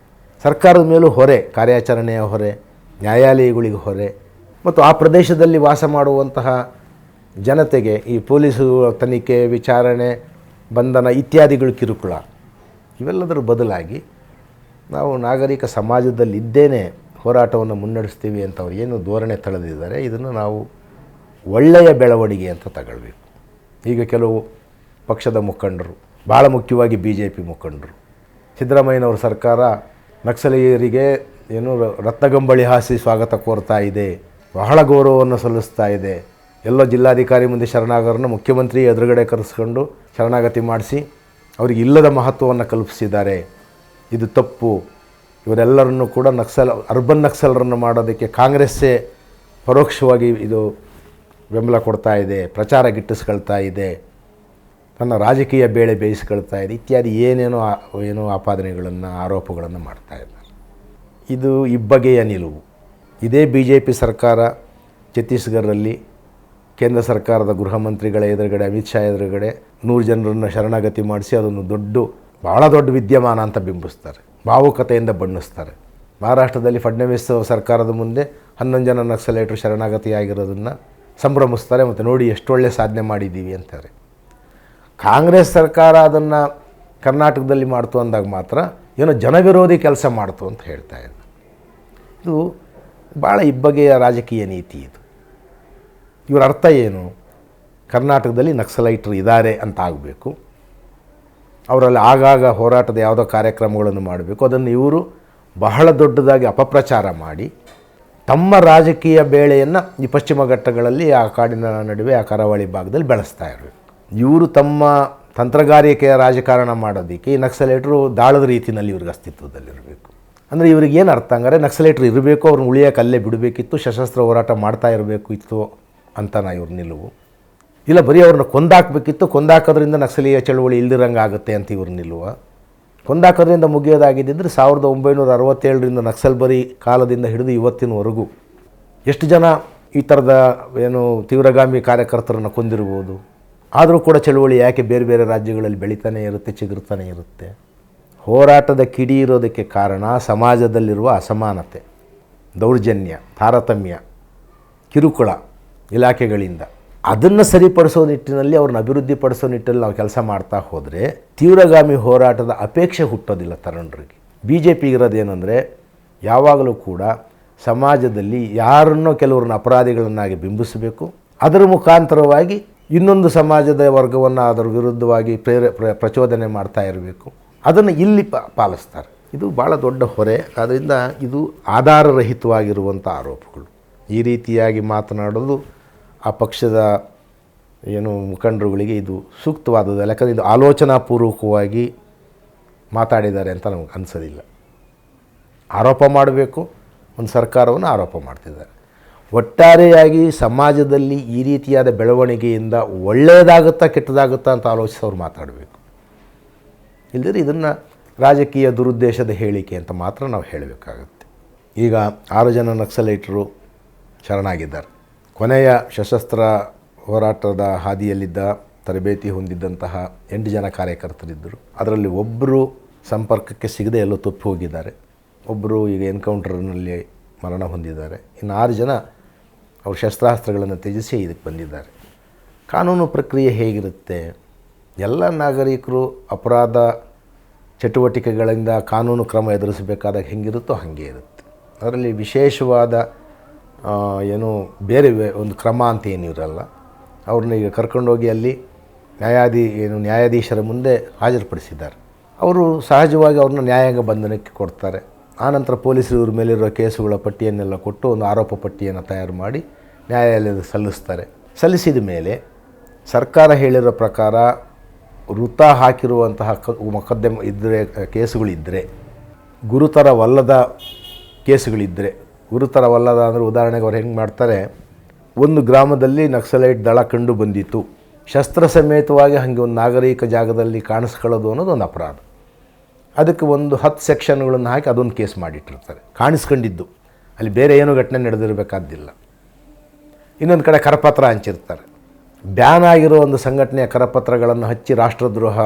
ಸರ್ಕಾರದ ಮೇಲೂ ಹೊರೆ, ಕಾರ್ಯಾಚರಣೆಯ ಹೊರೆ, ನ್ಯಾಯಾಲಯಗಳಿಗೆ ಹೊರೆ, ಮತ್ತು ಆ ಪ್ರದೇಶದಲ್ಲಿ ವಾಸ ಮಾಡುವಂತಹ ಜನತೆಗೆ ಈ ಪೊಲೀಸು ತನಿಖೆ, ವಿಚಾರಣೆ, ಬಂಧನ ಇತ್ಯಾದಿಗಳು ಕಿರುಕುಳ. ಇವೆಲ್ಲದರ ಬದಲಾಗಿ ನಾವು ನಾಗರಿಕ ಸಮಾಜದಲ್ಲಿದ್ದೇನೆ ಹೋರಾಟವನ್ನು ಮುನ್ನಡೆಸ್ತೀವಿ ಅಂತ ಅವ್ರು ಏನು ಧೋರಣೆ ತಳೆದಿದ್ದಾರೆ ಇದನ್ನು ನಾವು ಒಳ್ಳೆಯ ಬೆಳವಣಿಗೆ ಅಂತ ತಗೊಳ್ಬೇಕು. ಈಗ ಕೆಲವು ಪಕ್ಷದ ಮುಖಂಡರು, ಭಾಳ ಮುಖ್ಯವಾಗಿ BJP ಮುಖಂಡರು, ಸಿದ್ದರಾಮಯ್ಯನವ್ರ ಸರ್ಕಾರ ನಕ್ಸಲೀಯರಿಗೆ ಏನು ರತ್ನಗಂಬಳಿ ಹಾಸಿ ಸ್ವಾಗತ ಕೋರ್ತಾ ಇದೆ, ಬಹಳ ಗೌರವವನ್ನು ಸಲ್ಲಿಸ್ತಾ ಇದೆ, ಎಲ್ಲ ಜಿಲ್ಲಾಧಿಕಾರಿ ಮುಂದೆ ಶರಣಾಗರನ್ನು ಮುಖ್ಯಮಂತ್ರಿ ಎದುರುಗಡೆ ಕರೆಸ್ಕೊಂಡು ಶರಣಾಗತಿ ಮಾಡಿಸಿ ಅವರಿಗೆ ಇಲ್ಲದ ಮಹತ್ವವನ್ನು ಕಲ್ಪಿಸಿದ್ದಾರೆ, ಇದು ತಪ್ಪು. ಇವರೆಲ್ಲರನ್ನು ಕೂಡ ಅರ್ಬನ್ ನಕ್ಸಲರನ್ನು ಮಾಡೋದಕ್ಕೆ ಕಾಂಗ್ರೆಸ್ಸೇ ಪರೋಕ್ಷವಾಗಿ ಇದು ಬೆಂಬಲ ಕೊಡ್ತಾ ಇದೆ, ಪ್ರಚಾರ ಗಿಟ್ಟಿಸ್ಕೊಳ್ತಾ ಇದೆ, ತನ್ನ ರಾಜಕೀಯ ಬೇಳೆ ಬೇಯಿಸ್ಕೊಳ್ತಾ ಇದೆ ಇತ್ಯಾದಿ ಏನೇನೋ ಆಪಾದನೆಗಳನ್ನು ಆರೋಪಗಳನ್ನು ಮಾಡ್ತಾ ಇದ್ದಾರೆ. ಇದು ಇಬ್ಬಗೆಯ ನಿಲುವು. ಇದೇ BJP ಸರ್ಕಾರ ಛತ್ತೀಸ್ಗಢದಲ್ಲಿ ಕೇಂದ್ರ ಸರ್ಕಾರದ ಗೃಹ ಮಂತ್ರಿಗಳ ಎದುರುಗಡೆ, ಅಮಿತ್ ಶಾ ಎದುರುಗಡೆ 100 ಜನರನ್ನು ಶರಣಾಗತಿ ಮಾಡಿಸಿ ಅದನ್ನು ಭಾಳ ದೊಡ್ಡ ವಿದ್ಯಮಾನ ಅಂತ ಬಿಂಬಿಸ್ತಾರೆ, ಭಾವುಕತೆಯಿಂದ ಬಣ್ಣಿಸ್ತಾರೆ. ಮಹಾರಾಷ್ಟ್ರದಲ್ಲಿ ಫಡ್ನವೀಸ್ ಸರ್ಕಾರದ ಮುಂದೆ 11 ಜನ ನಕ್ಸಲೈಟರು ಶರಣಾಗತಿಯಾಗಿರೋದನ್ನು ಸಂಭ್ರಮಿಸ್ತಾರೆ ಮತ್ತು ನೋಡಿ ಎಷ್ಟೊಳ್ಳೆ ಸಾಧನೆ ಮಾಡಿದ್ದೀವಿ ಅಂತಾರೆ. ಕಾಂಗ್ರೆಸ್ ಸರ್ಕಾರ ಅದನ್ನು ಕರ್ನಾಟಕದಲ್ಲಿ ಮಾಡ್ತು ಅಂದಾಗ ಮಾತ್ರ ಏನೋ ಜನವಿರೋಧಿ ಕೆಲಸ ಮಾಡ್ತು ಅಂತ ಹೇಳ್ತಾ ಇದ್ದಾರೆ. ಇದು ಭಾಳ ಇಬ್ಬಗೆಯ ರಾಜಕೀಯ ನೀತಿ ಇದು. ಇವರ ಅರ್ಥ ಏನು? ಕರ್ನಾಟಕದಲ್ಲಿ ನಕ್ಸಲೈಟರು ಇದ್ದಾರೆ ಅಂತ ಆಗಬೇಕು, ಅವರಲ್ಲಿ ಆಗಾಗ ಹೋರಾಟದ ಯಾವುದೋ ಕಾರ್ಯಕ್ರಮಗಳನ್ನು ಮಾಡಬೇಕು, ಅದನ್ನು ಇವರು ಬಹಳ ದೊಡ್ಡದಾಗಿ ಅಪಪ್ರಚಾರ ಮಾಡಿ ತಮ್ಮ ರಾಜಕೀಯ ಬೇಳೆಯನ್ನು ಈ ಪಶ್ಚಿಮ ಘಟ್ಟಗಳಲ್ಲಿ ಆ ಕಾಡಿನ ನಡುವೆ ಆ ಕರಾವಳಿ ಭಾಗದಲ್ಲಿ ಬೆಳೆಸ್ತಾ ಇರಬೇಕು. ಇವರು ತಮ್ಮ ತಂತ್ರಗಾರಿಕೆಯ ರಾಜಕಾರಣ ಮಾಡೋದಕ್ಕೆ ಈ ನಕ್ಸಲೈಟರು ದಾಳದ ರೀತಿಯಲ್ಲಿ ಇವ್ರಿಗೆ ಅಸ್ತಿತ್ವದಲ್ಲಿರಬೇಕು. ಅಂದರೆ ಇವ್ರಿಗೆ ಏನು ಅರ್ಥ ಹಂಗಾರೆ ನಕ್ಸಲೈಟರು ಇರಬೇಕು, ಅವ್ರನ್ನ ಉಳಿಯೋಕೆ ಅಲ್ಲೇ ಬಿಡಬೇಕಿತ್ತು, ಸಶಸ್ತ್ರ ಹೋರಾಟ ಮಾಡ್ತಾ ಇರಬೇಕಿತ್ತು ಅಂತನ ಇವ್ರ ನಿಲುವು. ಇಲ್ಲ ಬರೀ ಅವ್ರನ್ನ ಕೊಂದಾಕೋದ್ರಿಂದ ನಕ್ಸಲೀಯ ಚಳುವಳಿ ಇಲ್ದಿರಂಗೆ ಆಗುತ್ತೆ ಅಂತ ಇವ್ರ ನಿಲುವ. ಕೊಂದಾಕೋದ್ರಿಂದ ಮುಗಿಯೋದಾಗಿದ್ದರೆ 1967ರಿಂದ ನಕ್ಸಲ್ ಬರಿ ಕಾಲದಿಂದ ಹಿಡಿದು ಇವತ್ತಿನವರೆಗೂ ಎಷ್ಟು ಜನ ಈ ಥರದ ತೀವ್ರಗಾಮಿ ಕಾರ್ಯಕರ್ತರನ್ನು ಕೊಂದಿರ್ಬೋದು. ಆದರೂ ಕೂಡ ಚಳುವಳಿ ಯಾಕೆ ಬೇರೆ ಬೇರೆ ರಾಜ್ಯಗಳಲ್ಲಿ ಬೆಳೀತಾನೆ ಇರುತ್ತೆ, ಚಿಗುರ್ತಾನೆ ಇರುತ್ತೆ? ಹೋರಾಟದ ಕಿಡಿ ಇರೋದಕ್ಕೆ ಕಾರಣ ಸಮಾಜದಲ್ಲಿರುವ ಅಸಮಾನತೆ, ದೌರ್ಜನ್ಯ, ತಾರತಮ್ಯ, ಕಿರುಕುಳ ಇಲಾಖೆಗಳಿಂದ. ಅದನ್ನು ಸರಿಪಡಿಸೋ ನಿಟ್ಟಿನಲ್ಲಿ ಅವ್ರನ್ನ ಅಭಿವೃದ್ಧಿಪಡಿಸೋ ನಿಟ್ಟಿನಲ್ಲಿ ನಾವು ಕೆಲಸ ಮಾಡ್ತಾ ಹೋದರೆ ತೀವ್ರಗಾಮಿ ಹೋರಾಟದ ಅಪೇಕ್ಷೆ ಹುಟ್ಟೋದಿಲ್ಲ ತರುಣರಿಗೆ. BJP ಇರೋದೇನೆಂದರೆ ಯಾವಾಗಲೂ ಕೂಡ ಸಮಾಜದಲ್ಲಿ ಯಾರನ್ನೋ ಕೆಲವ್ರನ್ನ ಅಪರಾಧಿಗಳನ್ನಾಗಿ ಬಿಂಬಿಸಬೇಕು, ಅದರ ಮುಖಾಂತರವಾಗಿ ಇನ್ನೊಂದು ಸಮಾಜದ ವರ್ಗವನ್ನು ಅದರ ವಿರುದ್ಧವಾಗಿ ಪ್ರಚೋದನೆ ಮಾಡ್ತಾ ಇರಬೇಕು. ಅದನ್ನು ಇಲ್ಲಿ ಪಾಲಿಸ್ತಾರೆ. ಇದು ಭಾಳ ದೊಡ್ಡ ಹೊರೆ. ಆದ್ದರಿಂದ ಇದು ಆಧಾರರಹಿತವಾಗಿರುವಂಥ ಆರೋಪಗಳು. ಈ ರೀತಿಯಾಗಿ ಮಾತನಾಡೋದು ಆ ಪಕ್ಷದ ಮುಖಂಡರುಗಳಿಗೆ ಇದು ಸೂಕ್ತವಾದದ್ದು. ಯಾಕಂದರೆ ಇದು ಆಲೋಚನಾಪೂರ್ವಕವಾಗಿ ಮಾತಾಡಿದ್ದಾರೆ ಅಂತ ನಮಗೆ ಅನಿಸೋದಿಲ್ಲ. ಆರೋಪ ಮಾಡಬೇಕು, ಒಂದು ಸರ್ಕಾರವನ್ನು ಆರೋಪ ಮಾಡ್ತಿದ್ದಾರೆ. ಒಟ್ಟಾರೆಯಾಗಿ ಸಮಾಜದಲ್ಲಿ ಈ ರೀತಿಯಾದ ಬೆಳವಣಿಗೆಯಿಂದ ಒಳ್ಳೆಯದಾಗುತ್ತಾ ಕೆಟ್ಟದಾಗುತ್ತಾ ಅಂತ ಆಲೋಚಿಸೋರು ಮಾತಾಡಬೇಕು. ಇಲ್ಲದಿದ್ದರೆ ಇದನ್ನು ರಾಜಕೀಯ ದುರುದ್ದೇಶದ ಹೇಳಿಕೆ ಅಂತ ಮಾತ್ರ ನಾವು ಹೇಳಬೇಕಾಗುತ್ತೆ. ಈಗ 6 ಜನ ನಕ್ಸಲೈಟರು ಶರಣಾಗಿದ್ದಾರೆ. ಕೊನೆಯ ಸಶಸ್ತ್ರ ಹೋರಾಟದ ಹಾದಿಯಲ್ಲಿದ್ದ ತರಬೇತಿ ಹೊಂದಿದ್ದಂತಹ 8 ಜನ ಕಾರ್ಯಕರ್ತರಿದ್ದರು. ಅದರಲ್ಲಿ ಒಬ್ಬರು ಸಂಪರ್ಕಕ್ಕೆ ಸಿಗದೆ ಎಲ್ಲೋ ತಪ್ಪಿ ಹೋಗಿದ್ದಾರೆ, ಒಬ್ಬರು ಈಗ ಎನ್ಕೌಂಟರ್ನಲ್ಲಿ ಮರಣ ಹೊಂದಿದ್ದಾರೆ. ಇನ್ನು 6 ಜನ ಅವರು ಶಸ್ತ್ರಾಸ್ತ್ರಗಳನ್ನು ತ್ಯಜಿಸಿ ಇದಕ್ಕೆ ಬಂದಿದ್ದಾರೆ. ಕಾನೂನು ಪ್ರಕ್ರಿಯೆ ಹೇಗಿರುತ್ತೆ? ಎಲ್ಲ ನಾಗರಿಕರು ಅಪರಾಧ ಚಟುವಟಿಕೆಗಳಿಂದ ಕಾನೂನು ಕ್ರಮ ಎದುರಿಸಬೇಕಾದಾಗ ಹೆಂಗಿರುತ್ತೋ ಹಾಗೆ ಇರುತ್ತೆ. ಅದರಲ್ಲಿ ವಿಶೇಷವಾದ ಬೇರೆ ಒಂದು ಕ್ರಮ ಅಂತ ಏನಿರಲ್ಲ. ಅವ್ರನ್ನ ಈಗ ಕರ್ಕೊಂಡೋಗಿ ಅಲ್ಲಿ ನ್ಯಾಯಾಧೀಶರ ಮುಂದೆ ಹಾಜರುಪಡಿಸಿದ್ದಾರೆ. ಅವರು ಸಹಜವಾಗಿ ಅವ್ರನ್ನ ನ್ಯಾಯಾಂಗ ಬಂಧನಕ್ಕೆ ಕೊಡ್ತಾರೆ. ಆನಂತರ ಪೊಲೀಸರು ಇವ್ರ ಮೇಲಿರೋ ಕೇಸುಗಳ ಪಟ್ಟಿಯನ್ನೆಲ್ಲ ಕೊಟ್ಟು ಒಂದು ಆರೋಪ ಪಟ್ಟಿಯನ್ನು ತಯಾರು ಮಾಡಿ ನ್ಯಾಯಾಲಯದ ಸಲ್ಲಿಸ್ತಾರೆ. ಸಲ್ಲಿಸಿದ ಮೇಲೆ ಸರ್ಕಾರ ಹೇಳಿರೋ ಪ್ರಕಾರ ವೃತ್ತ ಹಾಕಿರುವಂತಹ ಮೊಕದ್ದಮೆ ಇದ್ದರೆ, ಕೇಸುಗಳಿದ್ದರೆ, ಗುರುತರವಲ್ಲದ ಕೇಸುಗಳಿದ್ದರೆ, ಗುರುತರವಲ್ಲದ ಅಂದರೆ ಉದಾಹರಣೆಗೆ ಅವ್ರು ಹೆಂಗೆ ಮಾಡ್ತಾರೆ, ಒಂದು ಗ್ರಾಮದಲ್ಲಿ ನಕ್ಸಲೈಟ್ ದಳ ಕಂಡು ಬಂದಿತ್ತು, ಶಸ್ತ್ರ ಸಮೇತವಾಗಿ ಹಾಗೆ ಒಂದು ನಾಗರಿಕ ಜಾಗದಲ್ಲಿ ಕಾಣಿಸ್ಕೊಳ್ಳೋದು ಅನ್ನೋದು ಒಂದು ಅಪರಾಧ. ಅದಕ್ಕೆ ಒಂದು 10 ಸೆಕ್ಷನ್ಗಳನ್ನು ಹಾಕಿ ಅದೊಂದು ಕೇಸ್ ಮಾಡಿಟ್ಟಿರ್ತಾರೆ. ಕಾಣಿಸ್ಕೊಂಡಿದ್ದು ಅಲ್ಲಿ ಬೇರೆ ಏನೂ ಘಟನೆ ನಡೆದಿರಬೇಕಾದ್ದಿಲ್ಲ. ಇನ್ನೊಂದು ಕಡೆ ಕರಪತ್ರ ಹಂಚಿರ್ತಾರೆ. ಬ್ಯಾನ್ ಆಗಿರೋ ಒಂದು ಸಂಘಟನೆಯ ಕರಪತ್ರಗಳನ್ನು ಹಚ್ಚಿ ರಾಷ್ಟ್ರದ್ರೋಹ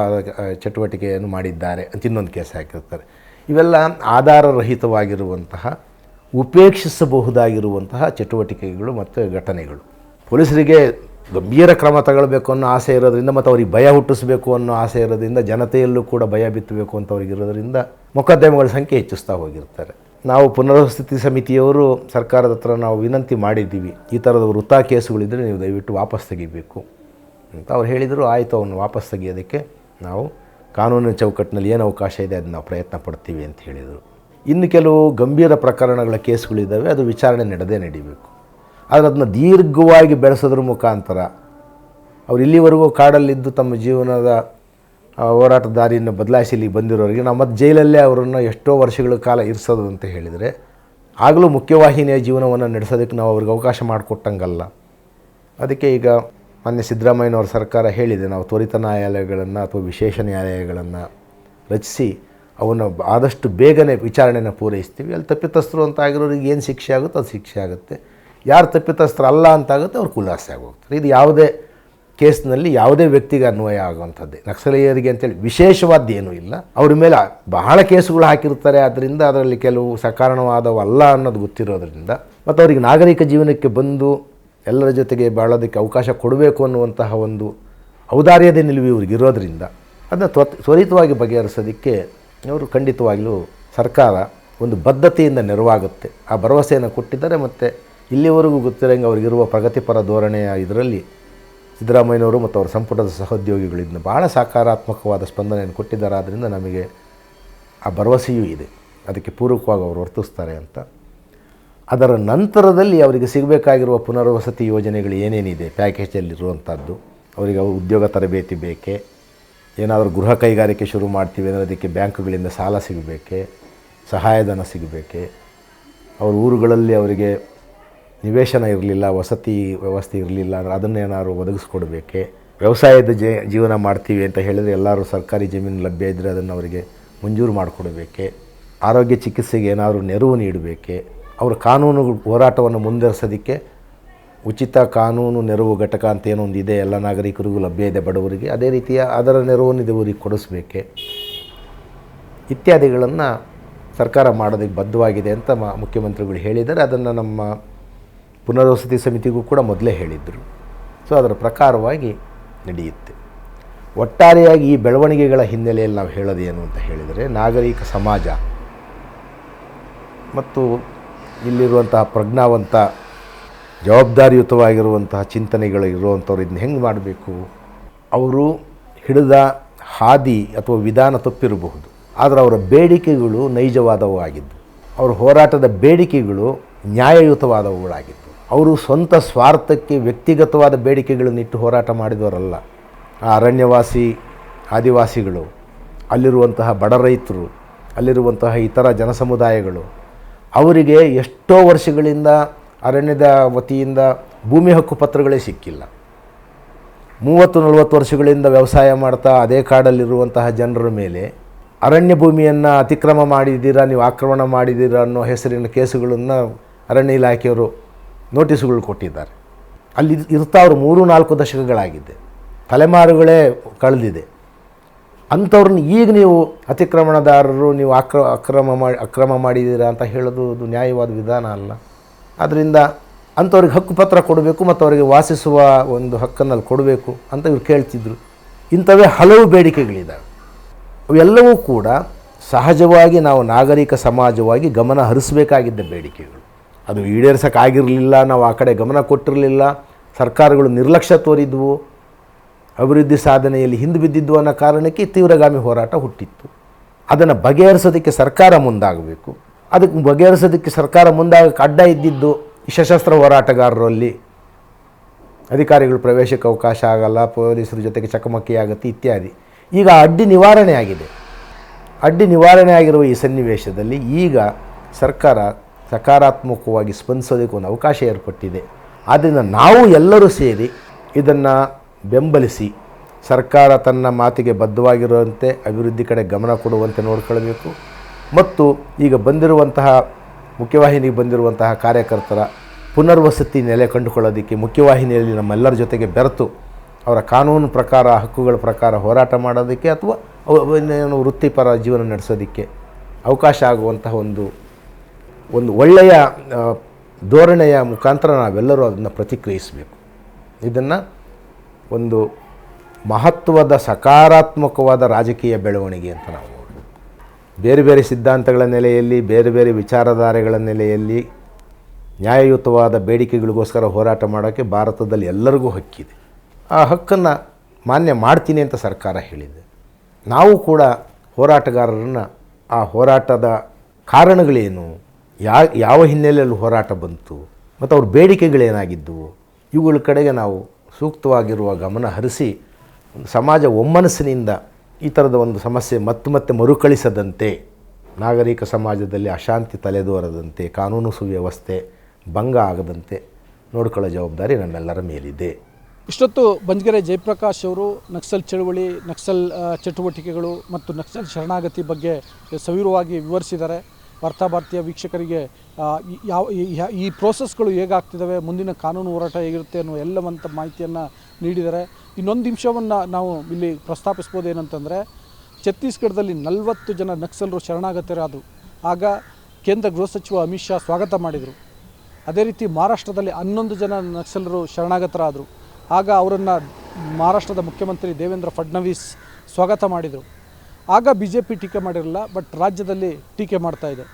ಚಟುವಟಿಕೆಯನ್ನು ಮಾಡಿದ್ದಾರೆ ಅಂತ ಇನ್ನೊಂದು ಕೇಸ್ ಹಾಕಿರ್ತಾರೆ. ಇವೆಲ್ಲ ಆಧಾರರಹಿತವಾಗಿರುವಂತಹ, ಉಪೇಕ್ಷಿಸಬಹುದಾಗಿರುವಂತಹ ಚಟುವಟಿಕೆಗಳು ಮತ್ತು ಘಟನೆಗಳು. ಪೊಲೀಸರಿಗೆ ಗಂಭೀರ ಕ್ರಮ ತಗೊಳ್ಬೇಕು ಅನ್ನೋ ಆಸೆ ಇರೋದ್ರಿಂದ ಮತ್ತು ಅವ್ರಿಗೆ ಭಯ ಹುಟ್ಟಿಸಬೇಕು ಅನ್ನೋ ಆಸೆ ಇರೋದ್ರಿಂದ, ಜನತೆಯಲ್ಲೂ ಕೂಡ ಭಯ ಬಿತ್ತಬೇಕು ಅಂತ ಅವ್ರಿಗೆ ಇರೋದ್ರಿಂದ ಮೊಕದ್ದಮೆಗಳ ಸಂಖ್ಯೆ ಹೆಚ್ಚಿಸ್ತಾ ಹೋಗಿರ್ತಾರೆ. ನಾವು ಪುನರ್ವಸತಿ ಸಮಿತಿಯವರು ಸರ್ಕಾರದ ಹತ್ರ ನಾವು ವಿನಂತಿ ಮಾಡಿದ್ದೀವಿ, ಈ ಥರದ ವೃಥಾ ಕೇಸುಗಳಿದ್ದರೆ ನೀವು ದಯವಿಟ್ಟು ವಾಪಸ್ ತೆಗಿಬೇಕು ಅಂತ ಅವ್ರು ಹೇಳಿದರು. ಆಯಿತು, ಅವನು ವಾಪಸ್ ತೆಗಿಯೋದಕ್ಕೆ ನಾವು ಕಾನೂನಿನ ಚೌಕಟ್ಟಿನಲ್ಲಿ ಏನು ಅವಕಾಶ ಇದೆ ಅದನ್ನು ನಾವು ಪ್ರಯತ್ನ ಪಡ್ತೀವಿ ಅಂತ ಹೇಳಿದರು. ಇನ್ನು ಕೆಲವು ಗಂಭೀರ ಪ್ರಕರಣಗಳ ಕೇಸುಗಳಿದ್ದಾವೆ, ಅದು ವಿಚಾರಣೆ ನಡೀಬೇಕು. ಆದರೆ ಅದನ್ನು ದೀರ್ಘವಾಗಿ ಬೆಳೆಸೋದ್ರ ಮುಖಾಂತರ ಅವ್ರು ಇಲ್ಲಿವರೆಗೂ ಕಾಡಲ್ಲಿದ್ದು ತಮ್ಮ ಜೀವನದ ಹೋರಾಟ ದಾರಿಯನ್ನು ಬದಲಾಯಿಸಿ ಇಲ್ಲಿಗೆ ಬಂದಿರೋರಿಗೆ ನಾವು ಮತ್ತೆ ಜೈಲಲ್ಲೇ ಅವರನ್ನು ಎಷ್ಟೋ ವರ್ಷಗಳ ಕಾಲ ಇರಿಸೋದು ಅಂತ ಹೇಳಿದರೆ ಆಗಲೂ ಮುಖ್ಯವಾಹಿನಿಯ ಜೀವನವನ್ನು ನಡೆಸೋದಕ್ಕೆ ನಾವು ಅವ್ರಿಗೆ ಅವಕಾಶ ಮಾಡಿಕೊಟ್ಟಂಗಲ್ಲ. ಅದಕ್ಕೆ ಈಗ ಮೊನ್ನೆ ಸಿದ್ದರಾಮಯ್ಯನವ್ರ ಸರ್ಕಾರ ಹೇಳಿದೆ, ನಾವು ತ್ವರಿತ ನ್ಯಾಯಾಲಯಗಳನ್ನು ಅಥವಾ ವಿಶೇಷ ನ್ಯಾಯಾಲಯಗಳನ್ನು ರಚಿಸಿ ಅವನ್ನು ಆದಷ್ಟು ಬೇಗನೆ ವಿಚಾರಣೆಯನ್ನು ಪೂರೈಸ್ತೀವಿ. ಅಲ್ಲಿ ತಪ್ಪಿತಸ್ಥರು ಅಂತ ಆಗಿರೋರಿಗೆ ಏನು ಶಿಕ್ಷೆ ಆಗುತ್ತೋ ಅದು ಶಿಕ್ಷೆ ಆಗುತ್ತೆ, ಯಾರು ತಪ್ಪಿತಸ್ಥರು ಅಲ್ಲ ಅಂತಾಗುತ್ತೆ ಅವ್ರು ಖುಲಾಸೆ ಆಗೋಗ್ತಾರೆ. ಇದು ಯಾವುದೇ ಕೇಸ್ನಲ್ಲಿ ಯಾವುದೇ ವ್ಯಕ್ತಿಗೆ ಅನ್ವಯ ಆಗುವಂಥದ್ದೇ. ನಕ್ಸಲೀಯರಿಗೆ ಅಂತೇಳಿ ವಿಶೇಷವಾದ್ದೇನೂ ಇಲ್ಲ. ಅವ್ರ ಮೇಲೆ ಬಹಳ ಕೇಸುಗಳು ಹಾಕಿರ್ತಾರೆ, ಆದ್ದರಿಂದ ಅದರಲ್ಲಿ ಕೆಲವು ಸಕಾರಣವಾದವಲ್ಲ ಅನ್ನೋದು ಗೊತ್ತಿರೋದ್ರಿಂದ ಮತ್ತು ಅವರಿಗೆ ನಾಗರಿಕ ಜೀವನಕ್ಕೆ ಬಂದು ಎಲ್ಲರ ಜೊತೆಗೆ ಬಾಳೋದಕ್ಕೆ ಅವಕಾಶ ಕೊಡಬೇಕು ಅನ್ನುವಂತಹ ಒಂದು ಔದಾರ್ಯದ ನಿಲುವು ಇವ್ರಿಗೆ ಇರೋದರಿಂದ ಅದನ್ನು ತ್ವರಿತವಾಗಿ ಬಗೆಹರಿಸೋದಕ್ಕೆ ಅವರು ಖಂಡಿತವಾಗಲೂ ಸರ್ಕಾರ ಒಂದು ಬದ್ಧತೆಯಿಂದ ನೆರವಾಗುತ್ತೆ. ಆ ಭರವಸೆಯನ್ನು ಕೊಟ್ಟಿದ್ದಾರೆ. ಮತ್ತು ಇಲ್ಲಿವರೆಗೂ ಗೊತ್ತಿರೋಂಗೆ ಅವ್ರಿಗಿರುವ ಪ್ರಗತಿಪರ ಧೋರಣೆಯ ಇದರಲ್ಲಿ ಸಿದ್ದರಾಮಯ್ಯನವರು ಮತ್ತು ಅವರ ಸಂಪುಟದ ಸಹೋದ್ಯೋಗಿಗಳು ಇದನ್ನು ಭಾಳ ಸಕಾರಾತ್ಮಕವಾದ ಸ್ಪಂದನೆಯನ್ನು ಕೊಟ್ಟಿದ್ದಾರೆ. ಆದ್ದರಿಂದ ನಮಗೆ ಆ ಭರವಸೆಯೂ ಇದೆ, ಅದಕ್ಕೆ ಪೂರಕವಾಗಿ ಅವರು ವರ್ತಿಸ್ತಾರೆ ಅಂತ. ಅದರ ನಂತರದಲ್ಲಿ ಅವರಿಗೆ ಸಿಗಬೇಕಾಗಿರುವ ಪುನರ್ವಸತಿ ಯೋಜನೆಗಳು ಏನೇನಿದೆ ಪ್ಯಾಕೇಜಲ್ಲಿರುವಂಥದ್ದು, ಅವರಿಗೆ ಉದ್ಯೋಗ ತರಬೇತಿ ಬೇಕೇ, ಏನಾದರೂ ಗೃಹ ಕೈಗಾರಿಕೆ ಶುರು ಮಾಡ್ತೀವಿ ಅಂದರೆ ಅದಕ್ಕೆ ಬ್ಯಾಂಕ್ಗಳಿಂದ ಸಾಲ ಸಿಗಬೇಕೆ, ಸಹಾಯಧನ ಸಿಗಬೇಕೆ, ಅವ್ರ ಊರುಗಳಲ್ಲಿ ಅವರಿಗೆ ನಿವೇಶನ ಇರಲಿಲ್ಲ, ವಸತಿ ವ್ಯವಸ್ಥೆ ಇರಲಿಲ್ಲ ಅಂದರೆ ಅದನ್ನೇನಾದ್ರು ಒದಗಿಸ್ಕೊಡ್ಬೇಕೆ, ವ್ಯವಸಾಯದ ಜೀವನ ಮಾಡ್ತೀವಿ ಅಂತ ಹೇಳಿದರೆ ಎಲ್ಲರೂ ಸರ್ಕಾರಿ ಜಮೀನು ಲಭ್ಯ ಇದ್ದರೆ ಅದನ್ನು ಅವರಿಗೆ ಮಂಜೂರು ಮಾಡಿಕೊಡಬೇಕೆ, ಆರೋಗ್ಯ ಚಿಕಿತ್ಸೆಗೆ ಏನಾದರೂ ನೆರವು ನೀಡಬೇಕೆ, ಅವರ ಕಾನೂನು ಹೋರಾಟವನ್ನು ಮುಂದುವರಿಸೋದಕ್ಕೆ ಉಚಿತ ಕಾನೂನು ನೆರವು ಘಟಕ ಅಂತ ಏನೊಂದು ಇದೆ, ಎಲ್ಲ ನಾಗರಿಕರಿಗೂ ಲಭ್ಯ ಇದೆ, ಬಡವರಿಗೆ ಅದೇ ರೀತಿಯ ಅದರ ನೆರವನ್ನು ಇವರಿಗೆ ಕೊಡಿಸ್ಬೇಕೆ ಇತ್ಯಾದಿಗಳನ್ನು ಸರ್ಕಾರ ಮಾಡೋದಕ್ಕೆ ಬದ್ಧವಾಗಿದೆ ಅಂತ ಮುಖ್ಯಮಂತ್ರಿಗಳು ಹೇಳಿದ್ದಾರೆ. ಅದನ್ನು ನಮ್ಮ ಪುನರ್ವಸತಿ ಸಮಿತಿಗೂ ಕೂಡ ಮೊದಲೇ ಹೇಳಿದ್ದರು. ಸೊ ಅದರ ಪ್ರಕಾರವಾಗಿ ನಡೆಯುತ್ತೆ. ಒಟ್ಟಾರೆಯಾಗಿ ಈ ಬೆಳವಣಿಗೆಗಳ ಹಿನ್ನೆಲೆಯಲ್ಲಿ ನಾವು ಹೇಳೋದೇನು ಅಂತ ಹೇಳಿದರೆ, ನಾಗರಿಕ ಸಮಾಜ ಮತ್ತು ಇಲ್ಲಿರುವಂತಹ ಪ್ರಜ್ಞಾವಂತ ಜವಾಬ್ದಾರಿಯುತವಾಗಿರುವಂತಹ ಚಿಂತನೆಗಳು ಇರುವಂಥವ್ರು ಇದನ್ನ ಹೆಂಗೆ ಮಾಡಬೇಕು? ಅವರು ಹಿಡಿದ ಹಾದಿ ಅಥವಾ ವಿಧಾನ ತಪ್ಪಿರಬಹುದು, ಆದರೆ ಅವರ ಬೇಡಿಕೆಗಳು ನೈಜವಾದವು ಆಗಿದ್ದು, ಅವರ ಹೋರಾಟದ ಬೇಡಿಕೆಗಳು ನ್ಯಾಯಯುತವಾದವುಗಳಾಗಿದ್ದು, ಅವರು ಸ್ವಂತ ಸ್ವಾರ್ಥಕ್ಕೆ ವ್ಯಕ್ತಿಗತವಾದ ಬೇಡಿಕೆಗಳನ್ನಿಟ್ಟು ಹೋರಾಟ ಮಾಡಿದವರಲ್ಲ. ಆ ಅರಣ್ಯವಾಸಿ ಆದಿವಾಸಿಗಳು, ಅಲ್ಲಿರುವಂತಹ ಬಡ ರೈತರು, ಅಲ್ಲಿರುವಂತಹ ಇತರ ಜನಸಮುದಾಯಗಳು, ಅವರಿಗೆ ಎಷ್ಟೋ ವರ್ಷಗಳಿಂದ ಅರಣ್ಯದ ವತಿಯಿಂದ ಭೂಮಿ ಹಕ್ಕು ಪತ್ರಗಳೇ ಸಿಕ್ಕಿಲ್ಲ. 30-40 ವರ್ಷಗಳಿಂದ ವ್ಯವಸಾಯ ಮಾಡ್ತಾ ಅದೇ ಕಾಡಲ್ಲಿರುವಂತಹ ಜನರ ಮೇಲೆ ಅರಣ್ಯ ಭೂಮಿಯನ್ನು ಅತಿಕ್ರಮ ಮಾಡಿದ್ದೀರಾ, ನೀವು ಆಕ್ರಮಣ ಮಾಡಿದ್ದೀರಾ ಅನ್ನೋ ಹೆಸರಿನ ಕೇಸುಗಳನ್ನು ಅರಣ್ಯ ಇಲಾಖೆಯವರು ನೋಟಿಸುಗಳು ಕೊಟ್ಟಿದ್ದಾರೆ. ಅಲ್ಲಿ ಇರ್ತಾ ಅವರು 3-4 ದಶಕಗಳಾಗಿದೆ, ತಲೆಮಾರುಗಳೇ ಕಳೆದಿದೆ. ಅಂಥವ್ರನ್ನ ಈಗ ನೀವು ಅತಿಕ್ರಮಣದಾರರು, ನೀವು ಅಕ್ರಮ ಮಾಡಿದ್ದೀರಾ ಅಂತ ಹೇಳೋದು ಅದು ನ್ಯಾಯವಾದ ವಿಧಾನ ಅಲ್ಲ. ಆದ್ದರಿಂದ ಅಂಥವ್ರಿಗೆ ಹಕ್ಕುಪತ್ರ ಕೊಡಬೇಕು ಮತ್ತು ಅವರಿಗೆ ವಾಸಿಸುವ ಒಂದು ಹಕ್ಕನ್ನು ಕೊಡಬೇಕು ಅಂತ ಇವ್ರು ಕೇಳ್ತಿದ್ರು. ಇಂಥವೇ ಹಲವು ಬೇಡಿಕೆಗಳಿದ್ದಾವೆ. ಅವೆಲ್ಲವೂ ಕೂಡ ಸಹಜವಾಗಿ ನಾವು ನಾಗರಿಕ ಸಮಾಜವಾಗಿ ಗಮನ ಹರಿಸಬೇಕಾಗಿದ್ದ ಬೇಡಿಕೆಗಳು. ಅದು ಈಡೇರಿಸೋಕ್ಕಾಗಿರಲಿಲ್ಲ, ನಾವು ಆ ಕಡೆ ಗಮನ ಕೊಟ್ಟಿರಲಿಲ್ಲ, ಸರ್ಕಾರಗಳು ನಿರ್ಲಕ್ಷ್ಯ ತೋರಿದ್ವು, ಅಭಿವೃದ್ಧಿ ಸಾಧನೆಯಲ್ಲಿ ಹಿಂದೆ ಬಿದ್ದಿದ್ದು ಅನ್ನೋ ಕಾರಣಕ್ಕೆ ತೀವ್ರಗಾಮಿ ಹೋರಾಟ ಹುಟ್ಟಿತ್ತು. ಅದನ್ನು ಬಗೆಹರಿಸೋದಕ್ಕೆ ಸರ್ಕಾರ ಮುಂದಾಗಬೇಕು. ಅದಕ್ಕೆ ಬಗೆಹರಿಸೋದಕ್ಕೆ ಸರ್ಕಾರ ಮುಂದಾಗಕ್ಕೆ ಅಡ್ಡ ಇದ್ದಿದ್ದು ಈ ಸಶಸ್ತ್ರ ಹೋರಾಟಗಾರರಲ್ಲಿ ಅಧಿಕಾರಿಗಳು ಪ್ರವೇಶಕ್ಕೆ ಅವಕಾಶ ಆಗಲ್ಲ, ಪೊಲೀಸರ ಜೊತೆಗೆ ಚಕಮಕಿ ಆಗುತ್ತೆ ಇತ್ಯಾದಿ. ಈಗ ಅಡ್ಡಿ ನಿವಾರಣೆ ಆಗಿದೆ. ಅಡ್ಡಿ ನಿವಾರಣೆ ಆಗಿರುವ ಈ ಸನ್ನಿವೇಶದಲ್ಲಿ ಈಗ ಸರ್ಕಾರ ಸಕಾರಾತ್ಮಕವಾಗಿ ಸ್ಪಂದಿಸೋದಕ್ಕೆ ಒಂದು ಅವಕಾಶ ಏರ್ಪಟ್ಟಿದೆ. ಆದ್ದರಿಂದ ನಾವು ಎಲ್ಲರೂ ಸೇರಿ ಇದನ್ನು ಬೆಂಬಲಿಸಿ ಸರ್ಕಾರ ತನ್ನ ಮಾತಿಗೆ ಬದ್ಧವಾಗಿರುವಂತೆ ಅಭಿವೃದ್ಧಿ ಕಡೆ ಗಮನ ಕೊಡುವಂತೆ ನೋಡ್ಕೊಳ್ಬೇಕು. ಮತ್ತು ಈಗ ಬಂದಿರುವಂತಹ ಮುಖ್ಯವಾಹಿನಿಗೆ ಬಂದಿರುವಂತಹ ಕಾರ್ಯಕರ್ತರ ಪುನರ್ವಸತಿ ನೆಲೆ ಕಂಡುಕೊಳ್ಳೋದಕ್ಕೆ ಮುಖ್ಯವಾಹಿನಿಯಲ್ಲಿ ನಮ್ಮೆಲ್ಲರ ಜೊತೆಗೆ ಬೆರೆತು ಅವರ ಕಾನೂನು ಪ್ರಕಾರ ಹಕ್ಕುಗಳ ಪ್ರಕಾರ ಹೋರಾಟ ಮಾಡೋದಕ್ಕೆ ಅಥವಾ ವೃತ್ತಿಪರ ಜೀವನ ನಡೆಸೋದಕ್ಕೆ ಅವಕಾಶ ಆಗುವಂತಹ ಒಂದು ಒಳ್ಳೆಯ ಧೋರಣೆಯ ಮುಖಾಂತರ ನಾವೆಲ್ಲರೂ ಅದನ್ನು ಪ್ರತಿಕ್ರಿಯಿಸಬೇಕು. ಇದನ್ನು ಒಂದು ಮಹತ್ವದ ಸಕಾರಾತ್ಮಕವಾದ ರಾಜಕೀಯ ಬೆಳವಣಿಗೆ ಅಂತ ನಾವು ನೋಡ್ಬೋದು. ಬೇರೆ ಬೇರೆ ಸಿದ್ಧಾಂತಗಳ ನೆಲೆಯಲ್ಲಿ, ಬೇರೆ ಬೇರೆ ವಿಚಾರಧಾರೆಗಳ ನೆಲೆಯಲ್ಲಿ ನ್ಯಾಯಯುತವಾದ ಬೇಡಿಕೆಗಳಿಗೋಸ್ಕರ ಹೋರಾಟ ಮಾಡೋಕ್ಕೆ ಭಾರತದಲ್ಲಿ ಎಲ್ಲರಿಗೂ ಹಕ್ಕಿದೆ. ಆ ಹಕ್ಕನ್ನು ಮಾನ್ಯ ಮಾಡ್ತೀನಿ ಅಂತ ಸರ್ಕಾರ ಹೇಳಿದೆ. ನಾವು ಕೂಡ ಹೋರಾಟಗಾರರನ್ನು ಆ ಹೋರಾಟದ ಕಾರಣಗಳೇನು, ಯಾವ ಹಿನ್ನೆಲೆಯಲ್ಲಿ ಹೋರಾಟ ಬಂತು ಮತ್ತು ಅವ್ರ ಬೇಡಿಕೆಗಳೇನಾಗಿದ್ದವು ಇವುಗಳ ಕಡೆಗೆ ನಾವು ಸೂಕ್ತವಾಗಿರುವ ಗಮನ ಹರಿಸಿ ಸಮಾಜ ಒಮ್ಮನಸ್ಸಿನಿಂದ ಈ ಥರದ ಒಂದು ಸಮಸ್ಯೆ ಮತ್ತೆ ಮರುಕಳಿಸದಂತೆ, ನಾಗರಿಕ ಸಮಾಜದಲ್ಲಿ ಅಶಾಂತಿ ತಲೆದೋರದಂತೆ, ಕಾನೂನು ಸುವ್ಯವಸ್ಥೆ ಭಂಗ ಆಗದಂತೆ ನೋಡ್ಕೊಳ್ಳೋ ಜವಾಬ್ದಾರಿ ನಮ್ಮೆಲ್ಲರ ಮೇಲಿದೆ. ಇಷ್ಟೊತ್ತು ಬಂಜಗೆರೆ ಜಯಪ್ರಕಾಶ್ ಅವರು ನಕ್ಸಲ್ ಚಳುವಳಿ, ನಕ್ಸಲ್ ಚಟುವಟಿಕೆಗಳು ಮತ್ತು ನಕ್ಸಲ್ ಶರಣಾಗತಿ ಬಗ್ಗೆ ಸವಿವರವಾಗಿ ವಿವರಿಸಿದ್ದಾರೆ. ವಾರ್ತಾಭಾರತೀಯ ವೀಕ್ಷಕರಿಗೆ ಈ ಪ್ರೋಸೆಸ್ಗಳು ಹೇಗಾಗ್ತಿದ್ದಾವೆ, ಮುಂದಿನ ಕಾನೂನು ಹೋರಾಟ ಹೇಗಿರುತ್ತೆ ಅನ್ನೋ ಎಲ್ಲವಂಥ ಮಾಹಿತಿಯನ್ನು ನೀಡಿದ್ದಾರೆ. ಇನ್ನೊಂದು ಅಂಶವನ್ನು ನಾವು ಇಲ್ಲಿ ಪ್ರಸ್ತಾಪಿಸ್ಬೋದು. ಏನಂತಂದರೆ, ಛತ್ತೀಸ್ಗಢದಲ್ಲಿ 40 ಜನ ನಕ್ಸಲರು ಶರಣಾಗತರಾದರು. ಆಗ ಕೇಂದ್ರ ಗೃಹ ಸಚಿವ ಅಮಿತ್ ಶಾ ಸ್ವಾಗತ ಮಾಡಿದರು. ಅದೇ ರೀತಿ ಮಹಾರಾಷ್ಟ್ರದಲ್ಲಿ 11 ಜನ ನಕ್ಸಲರು ಶರಣಾಗತರಾದರು. ಆಗ ಅವರನ್ನು ಮಹಾರಾಷ್ಟ್ರದ ಮುಖ್ಯಮಂತ್ರಿ ದೇವೇಂದ್ರ ಫಡ್ನವೀಸ್ ಸ್ವಾಗತ ಮಾಡಿದರು. ಆಗ BJP ಟೀಕೆ ಮಾಡಿರಲಿಲ್ಲ, ಬಟ್ ರಾಜ್ಯದಲ್ಲಿ ಟೀಕೆ ಮಾಡ್ತಾಯಿದೆ.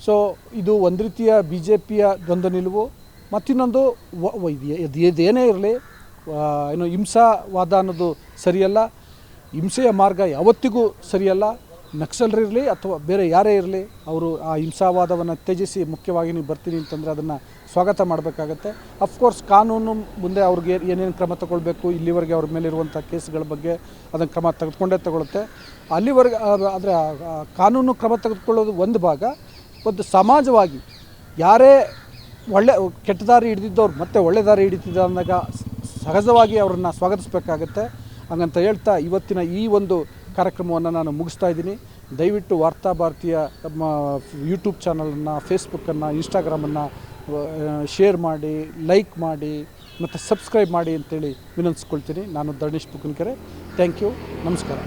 ಸೊ ಇದು ಒಂದು ರೀತಿಯ BJPಯ ದ್ವಂದ್ವ ನಿಲುವು. ಮತ್ತಿನ್ನೊಂದು ಇದೇನೇ ಇರಲಿ, ಏನು ಹಿಂಸಾವಾದ ಅನ್ನೋದು ಸರಿಯಲ್ಲ. ಹಿಂಸೆಯ ಮಾರ್ಗ ಯಾವತ್ತಿಗೂ ಸರಿಯಲ್ಲ. ನಕ್ಸಲರಿರಲಿ ಅಥವಾ ಬೇರೆ ಯಾರೇ ಇರಲಿ, ಅವರು ಆ ಹಿಂಸಾವಾದವನ್ನು ತ್ಯಜಿಸಿ ಮುಖ್ಯವಾಗಿ ನೀವು ಬರ್ತೀನಿ ಅಂತಂದರೆ ಅದನ್ನು ಸ್ವಾಗತ ಮಾಡಬೇಕಾಗತ್ತೆ. ಅಫ್ಕೋರ್ಸ್ ಕಾನೂನು ಮುಂದೆ ಅವ್ರಿಗೆ ಏನೇನು ಕ್ರಮ ತಗೊಳ್ಬೇಕು, ಇಲ್ಲಿವರೆಗೆ ಅವ್ರ ಮೇಲಿರುವಂಥ ಕೇಸ್ಗಳ ಬಗ್ಗೆ ಅದನ್ನು ಕ್ರಮ ತೆಗೆದುಕೊಂಡೇ ತಗೊಳುತ್ತೆ. ಅಲ್ಲಿವರೆಗೆ ಆದರೆ ಕಾನೂನು ಕ್ರಮ ತೆಗೆದುಕೊಳ್ಳೋದು ಒಂದು ಭಾಗ. ಒಂದು ಸಮಾಜವಾಗಿ ಯಾರೇ ಕೆಟ್ಟ ದಾರಿ ಹಿಡಿದಿದ್ದವ್ರು ಮತ್ತೆ ಒಳ್ಳೆ ದಾರಿ ಹಿಡಿತಿದ್ದ ಅಂದಾಗ ಸಹಜವಾಗಿ ಅವರನ್ನು ಸ್ವಾಗತಿಸಬೇಕಾಗತ್ತೆ. ಹಾಗಂತ ಹೇಳ್ತಾ ಇವತ್ತಿನ ಈ ಒಂದು ಕಾರ್ಯಕ್ರಮವನ್ನು ನಾನು ಮುಗಿಸ್ತಾ ಇದ್ದೀನಿ. ದಯವಿಟ್ಟು ವಾರ್ತಾಭಾರತೀಯ ನಮ್ಮ ಯೂಟ್ಯೂಬ್ ಚಾನಲನ್ನು, ಫೇಸ್ಬುಕ್ಕನ್ನು, ಇನ್ಸ್ಟಾಗ್ರಾಮನ್ನು ಶೇರ್ ಮಾಡಿ, ಲೈಕ್ ಮಾಡಿ ಮತ್ತು ಸಬ್ಸ್ಕ್ರೈಬ್ ಮಾಡಿ ಅಂತೇಳಿ ವಿನಂತಿಸ್ಕೊಳ್ತೀನಿ. ನಾನು ಧರಣೇಶ್ ಬುಕ್ಕನಕೆರೆ. Thank you. ನಮಸ್ಕಾರ.